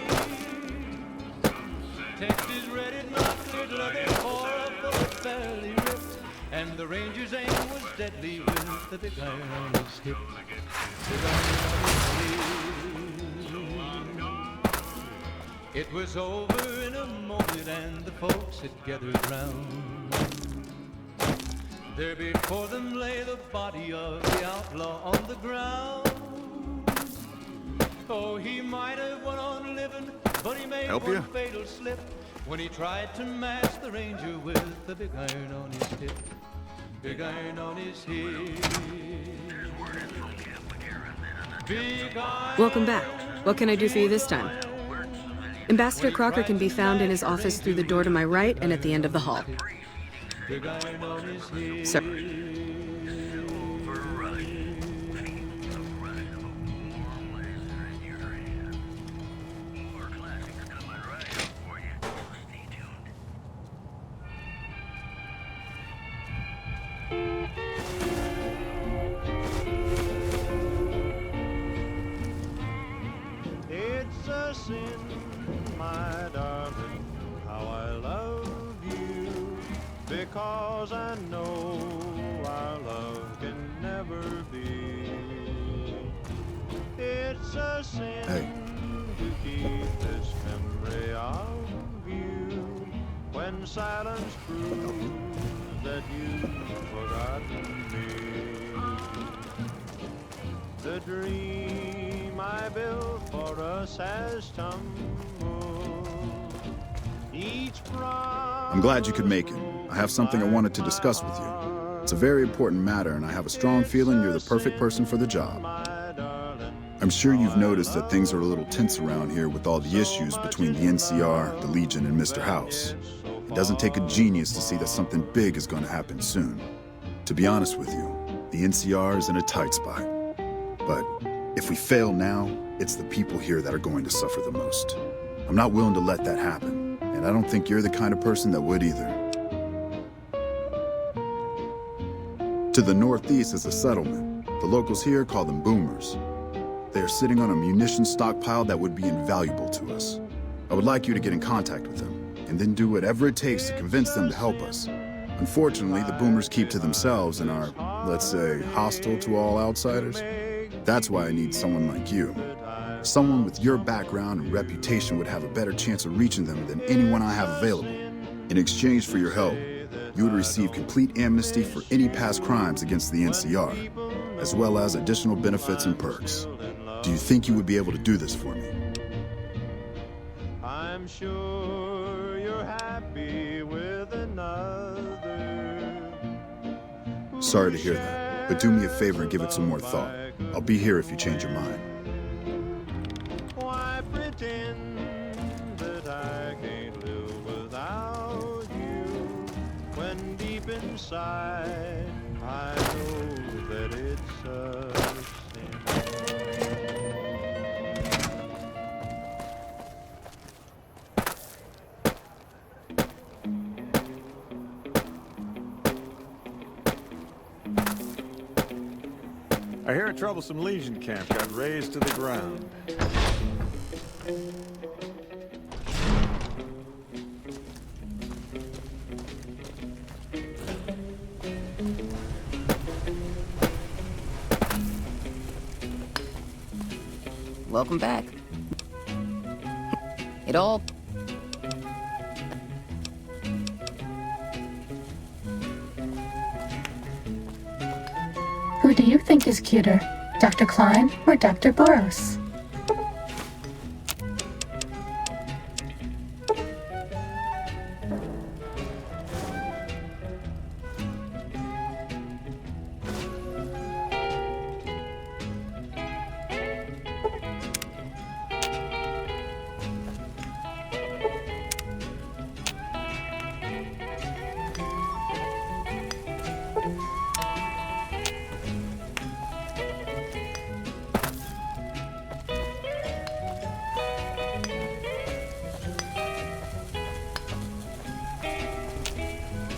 Texas Red had not cleared leather for a bullet fairly ripped, and the ranger's aim was deadly with the big iron on his hip. Big iron on his hip. It was over in a moment and the folks had gathered round. There before them lay the body of the outlaw on the ground. Oh, he might have went on living, but he made one fatal slip when he tried to mask the ranger with the big iron on his hip. Big iron on his hip. Big iron. Welcome back. What can I do for you this time? Ambassador Crocker can be found in his office through the door to my right and at the end of the hall. Sir. It's a sin, my darling, how I love you, because I know our love can never be. It's a sin to keep this memory of you when silence proves that you've forgotten me. The dream I built for us has tumbled. Each I'm glad you could make it. I have something I wanted to discuss with you. It's a very important matter, and I have a strong feeling you're the perfect person for the job. I'm sure you've noticed that things are a little tense around here with all the issues between the NCR, the Legion, and Mr. House. It doesn't take a genius to see that something big is going to happen soon. To be honest with you, the NCR is in a tight spot. But if we fail now, it's the people here that are going to suffer the most. I'm not willing to let that happen, and I don't think you're the kind of person that would either. To the northeast is a settlement. The locals here call them boomers. They are sitting on a munitions stockpile that would be invaluable to us. I would like you to get in contact with them, and then do whatever it takes to convince them to help us. Unfortunately, the boomers keep to themselves and are, let's say, hostile to all outsiders. That's why I need someone like you. Someone with your background and reputation would have a better chance of reaching them than anyone I have available. In exchange for your help, you would receive complete amnesty for any past crimes against the NCR, as well as additional benefits and perks. Do you think you would be able to do this for me? I'm sure you're happy with another. Sorry to hear that, but do me a favor and give it some more thought. I'll be here if you change your mind. Why pretend that I can't live without you, when deep inside I know that it's a sin. I hear a troublesome Legion camp got razed to the ground. welcome back. It all... Who do you think is cuter, Dr. Klein or Dr. Boros?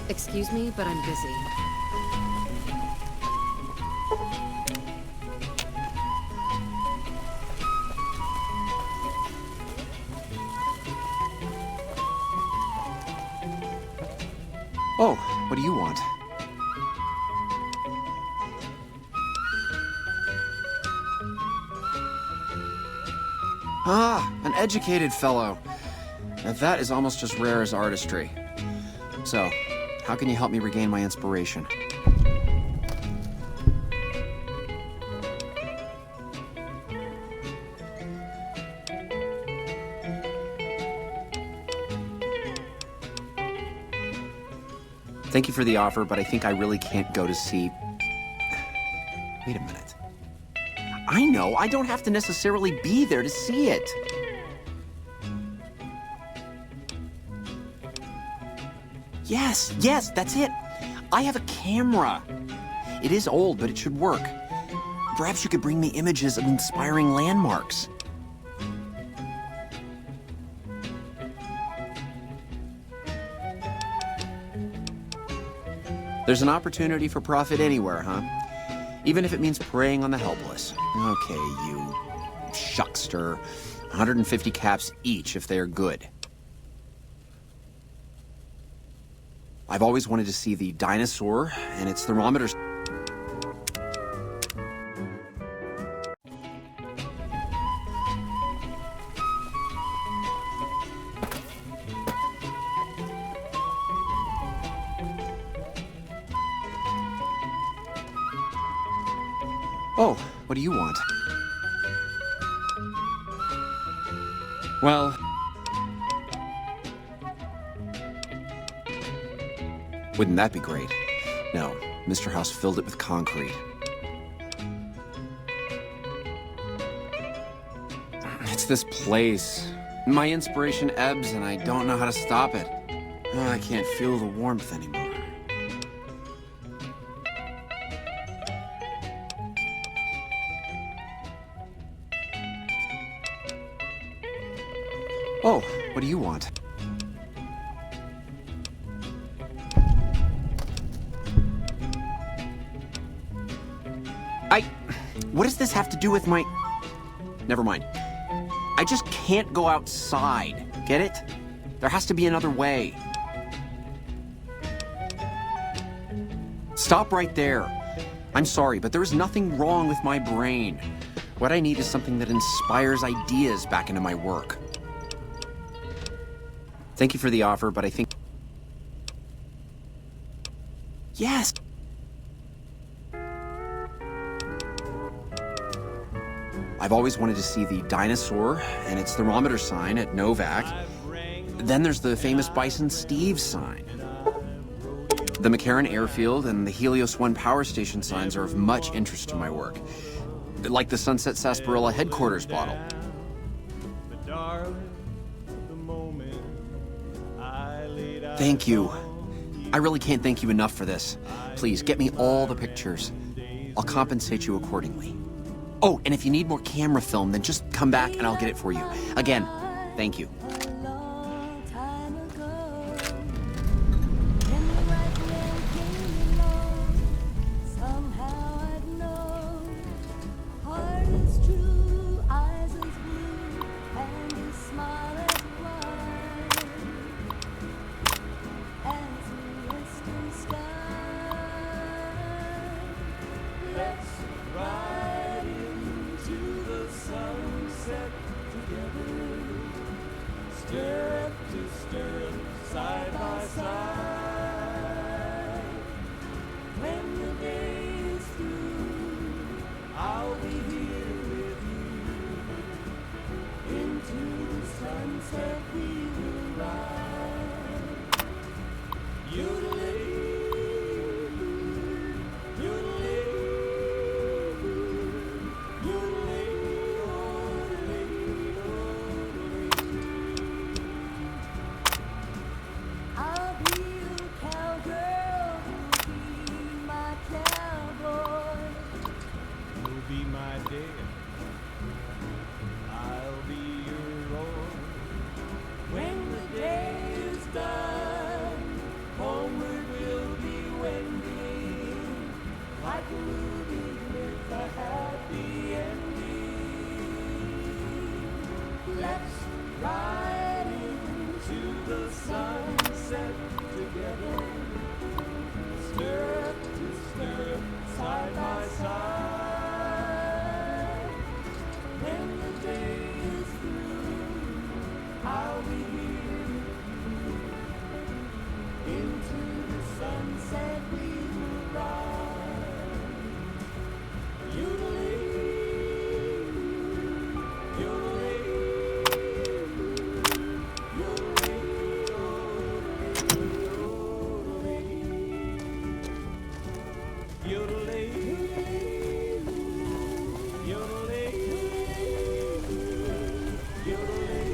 Excuse me, but I'm busy. Oh, what do you want? Ah, an educated fellow. Now that is almost as rare as artistry. So, how can you help me regain my inspiration? Thank you for the offer, but I think I really can't go to see... Wait a minute. I know, I don't have to necessarily be there to see it. Yes, that's it. I have a camera. It is old, but it should work. Perhaps you could bring me images of inspiring landmarks. There's an opportunity for profit anywhere, huh? Even if it means preying on the helpless. Okay, you shuckster. 150 caps each if they are good. I've always wanted to see the dinosaur and its thermometer. Oh, what do you want? Well... Wouldn't that be great? No, Mr. House filled it with concrete. It's this place. My inspiration ebbs and I don't know how to stop it. Oh, I can't feel the warmth anymore. Oh, what do you want? What does this have to do with my... Never mind. I just can't go outside. Get it? There has to be another way. Stop right there. I'm sorry, but there is nothing wrong with my brain. What I need is something that inspires ideas back into my work. Thank you for the offer, but I think... Yes! I've always wanted to see the dinosaur and its thermometer sign at Novak. Then there's the famous Bison Steve sign. The McCarran Airfield and the Helios 1 power station signs are of much interest to my work. Like the Sunset Sarsaparilla headquarters bottle. Thank you. I really can't thank you enough for this. Please, get me all the pictures. I'll compensate you accordingly. Oh, and if you need more camera film, then just come back and I'll get it for you. Again, thank you. Stirrup to stirrup, side by side. When the day is through, I'll be here with you. Into the sunset we will ride. Yodeling, yodeling, yodeling, yodeling, yodeling. I'll be your cowgirl, you'll be my cowboy. You'll be my dad, I'll be your roy. When the day is done, homeward we'll be wending, like a movie with a happy ending. Let's ride into the sunset together, stirrup to stirrup, side by side. When the day is through, I'll be here. Into the sunset we will ride. Yodeling, yodeling, yodeling, yodeling, yodeling, yodeling, yodeling,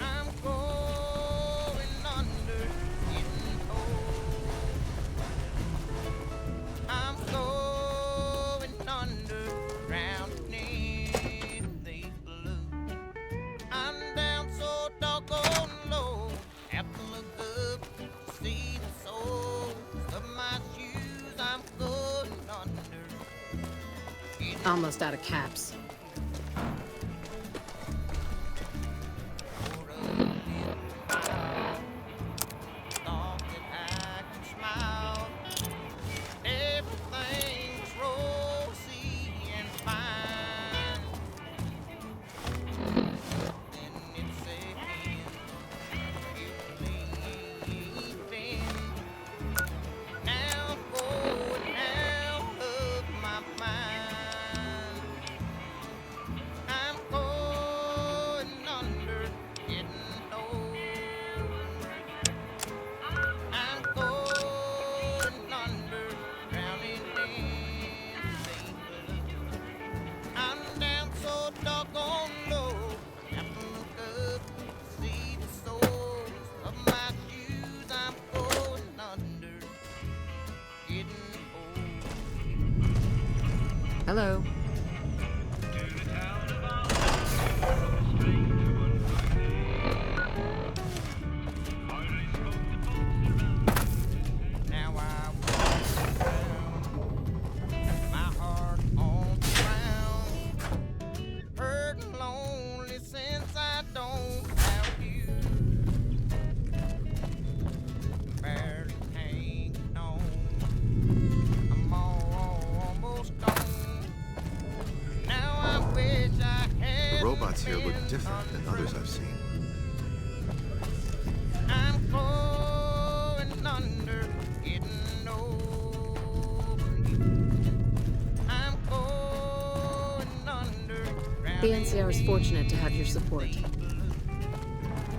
I'm going under, getting old. I'm going under, drowning in the blue. I'm down so doggone low, have to look up to see the soles of my shoes. I'm going under. Almost out of caps. Thought that I could smile. Everything's rosy and fine. Then it's again, leaving. Now I'm going out of my mind. I'm going under, getting old. I'm going under, drowning in the blue. I'm down so doggone low, have to look up to see the soles of my shoes. I'm going under, getting old. Hello. Now I walk around, my heart on the ground, hurt and lonely since I don't have you. Barely hanging on, I'm almost gone. Now I wish I had. The robots here look different than others I've seen. I'm going under, getting over you. I'm going under, The NCR is fortunate to have your support.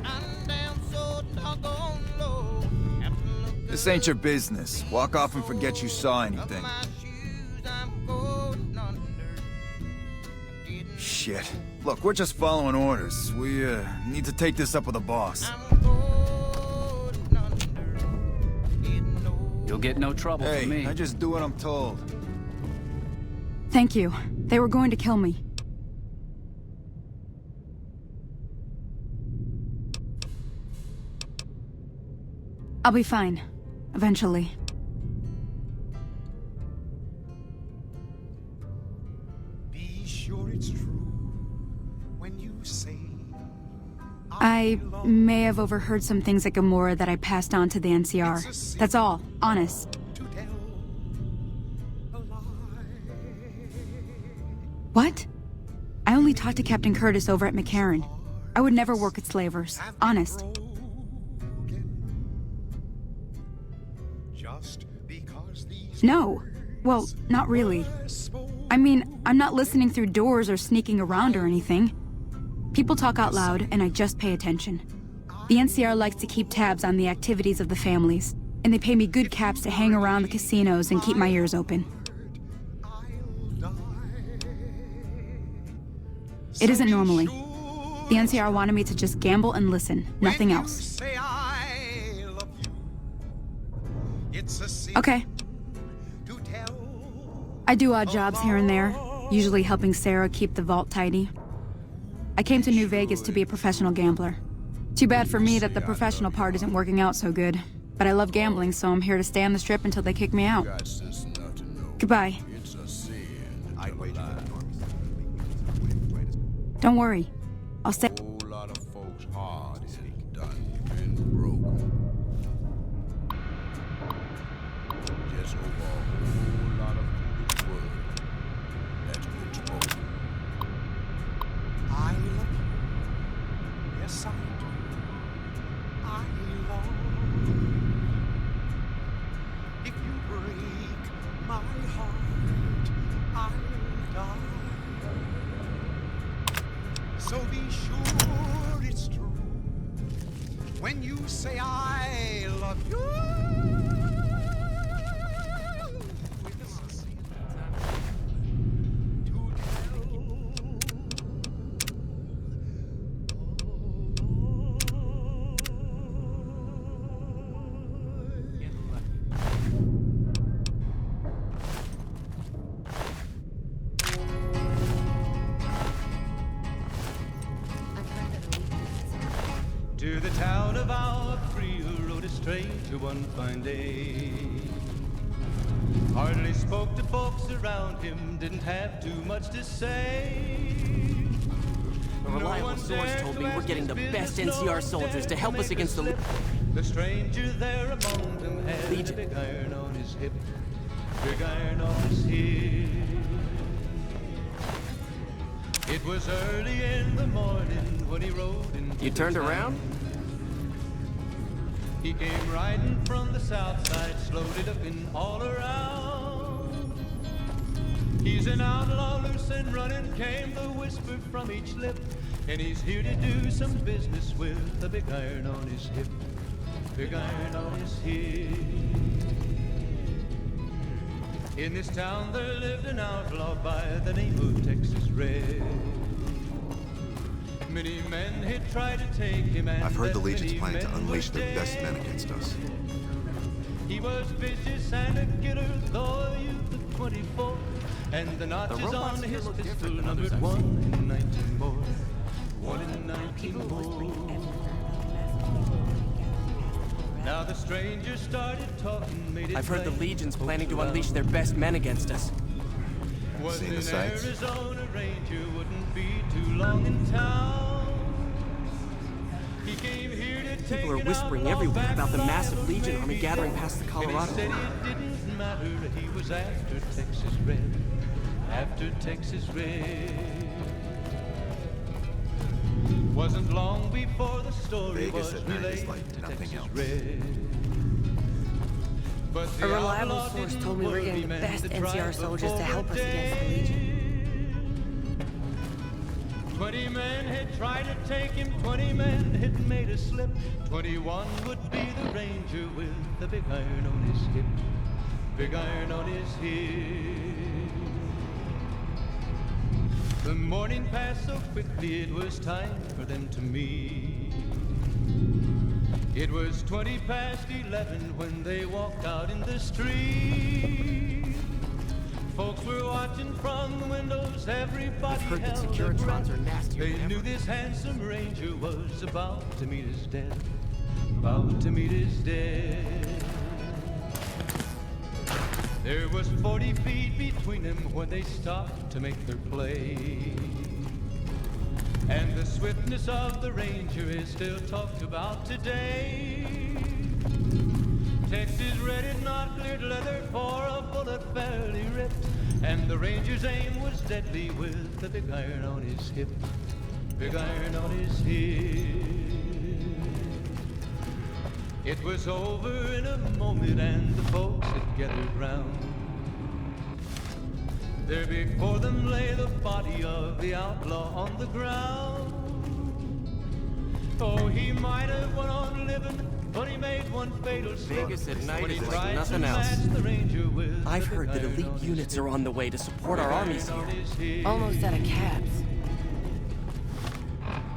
I'm down so doggone low. This ain't your business. Walk off and forget you saw anything. Shit. Look, we're just following orders. We, need to take this up with the boss. You'll get no trouble Hey, from me. I just do what I'm told. Thank you. They were going to kill me. I'll be fine. Eventually. I may have overheard some things at Gamora that I passed on to the NCR. That's all, honest. What? I only talked to Captain Curtis over at McCarran. I would never work with slavers. Honest. No. Well, not really. I mean, I'm not listening through doors or sneaking around or anything. People talk out loud, and I just pay attention. The NCR likes to keep tabs on the activities of the families, and they pay me good caps to hang around the casinos and keep my ears open. It isn't normally. The NCR wanted me to just gamble and listen, nothing else. Okay. I do odd jobs here and there, usually helping Sarah keep the vault tidy. I came to New Vegas to be a professional gambler. Too bad for me that the professional part isn't working out so good. But I love gambling, so I'm here to stay on the strip until they kick me out. Goodbye. Don't worry. I'll stay. A whole lot of folks' heart is done been broken. Just over a whole lot of foolish words that's been spoken. I love you. Yes, I do. I love you. If you break my heart, I'll die. So be sure it's true when you say I love you. To the town of our Creel rode a stranger one fine day. Hardly spoke to folks around him, didn't have too much to say. A reliable source told me we're getting the best NCR soldiers to help us against the The stranger there among them had a big iron on his hip, big iron on his hip. It was early in the morning when he rode into You turned around? He came riding from the south side, slowly looking all around. He's an outlaw, loose and running, came the whisper from each lip. And he's here to do some business with a big iron on his hip, big iron on his hip. In this town there lived an outlaw by the name of Texas Red. Many men had tried to take him, and I've heard the Legion's planning to unleash their best men against us. He was vicious and a killer, though a youth of 24. And the notches on his pistol numbered 1 in 19 more. 1 in 19 more. Now the stranger started talking, made it I've heard the plain. Legion's planning to unleash their best men against us. Seen the sights? Arizona Ranger wouldn't be too long in town. He came here to take People are whispering everywhere about the massive Legion army gathering past the Colorado. And he said it didn't matter, he was after Texas Red, after Texas Red. Wasn't long before the story Vegas was at night relayed is like to nothing Texas else. Red. But A reliable source told me we're getting the best NCR soldiers to help us against the Legion. 20 men had tried to take him, 20 men had made a slip. 21 would be the ranger with the big iron on his hip, big iron on his hip. The morning passed so quickly, it was time for them to meet. It was 20 past 11 when they walked out in the street. Folks were watching from the windows, everybody I've heard that held Securitrons their breath. are nastier They than knew ever. this handsome ranger was about to meet his death, about to meet his death. There was 40 feet between them when they stopped to make their play. And the swiftness of the Ranger is still talked about today. Texas red, not cleared leather for a bullet fairly ripped. And the Ranger's aim was deadly with the big iron on his hip. Big iron on his hip. It was over in a moment and the folks had gathered round. There before them lay the body of the outlaw on the ground. Oh, he might have went on living, but he made one fatal slip. Vegas at night when he is like tried nothing to else. match the Ranger with I've the heard that iron elite on his units are on the way to support our armies here. Almost out of caps.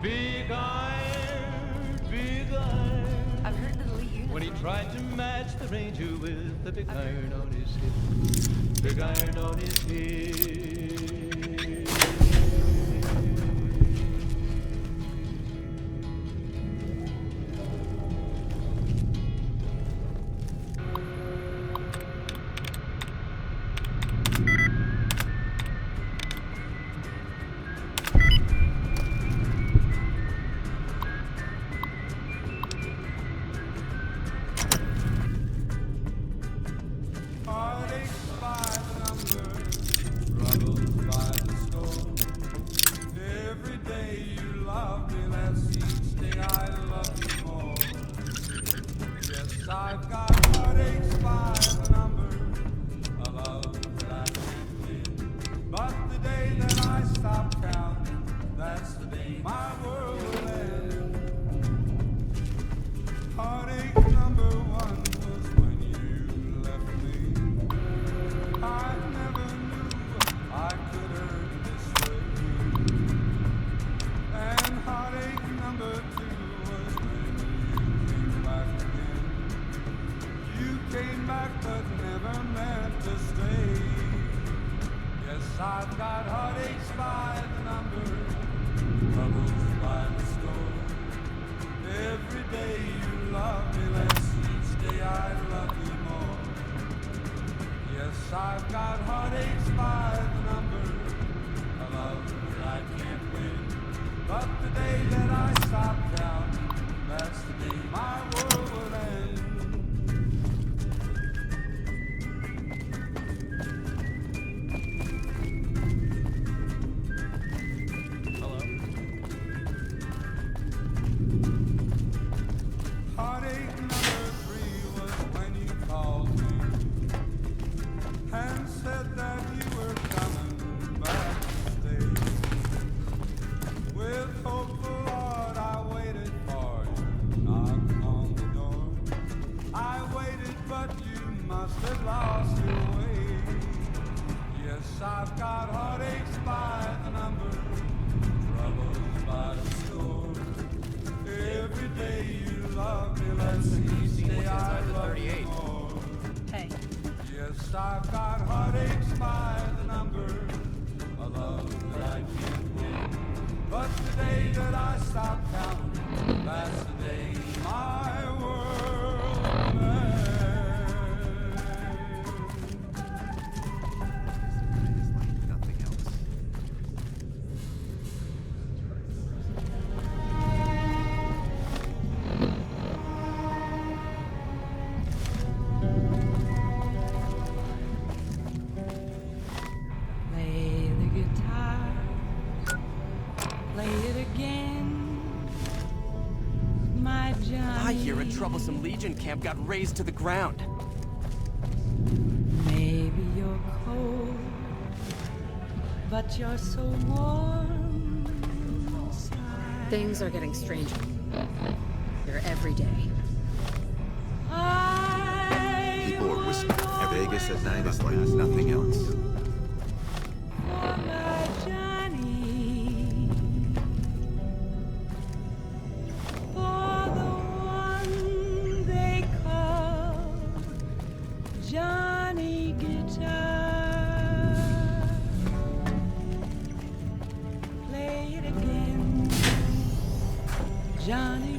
Big iron, big iron. I've heard that elite units. When he tried to match the Ranger with the big iron on his hip. Big iron on his hip. I've got heartaches by the number, a love that I can't win. But the day that I stop counting, that's the day my world will end. Heartache number one was when you left me. I never knew I could hurt this way. And heartache number two was when you came back again. You came back but never meant to stay. Yes, I've got heartaches by the number, troubles by the score. Every day you love me less, each day I love you more. Yes, I've got heartaches by the number, a love that I can't win. But the day that I stop counting, that's the day my world will end. Heartache number three was when you called me and said that you were coming back to stay. With hopeful heart I waited for you, knocked on the door. I waited but you must have lost your way. Yes, I've got heartaches by the number, troubles by the score. Every day you love me less, each day I love you more. Hey. Yes, I've got heartaches by the number, a love that I can't win. But the day that I stop counting, that's the day my world ends. Play the guitar, play it again, my Johnny. I hear a troublesome Legion camp got razed to the ground. Maybe you're cold, but you're so warm inside. Things are getting stranger. They're every day. People are whispering. Vegas at night is like nothing else. Johnny Guitar, play it again, Johnny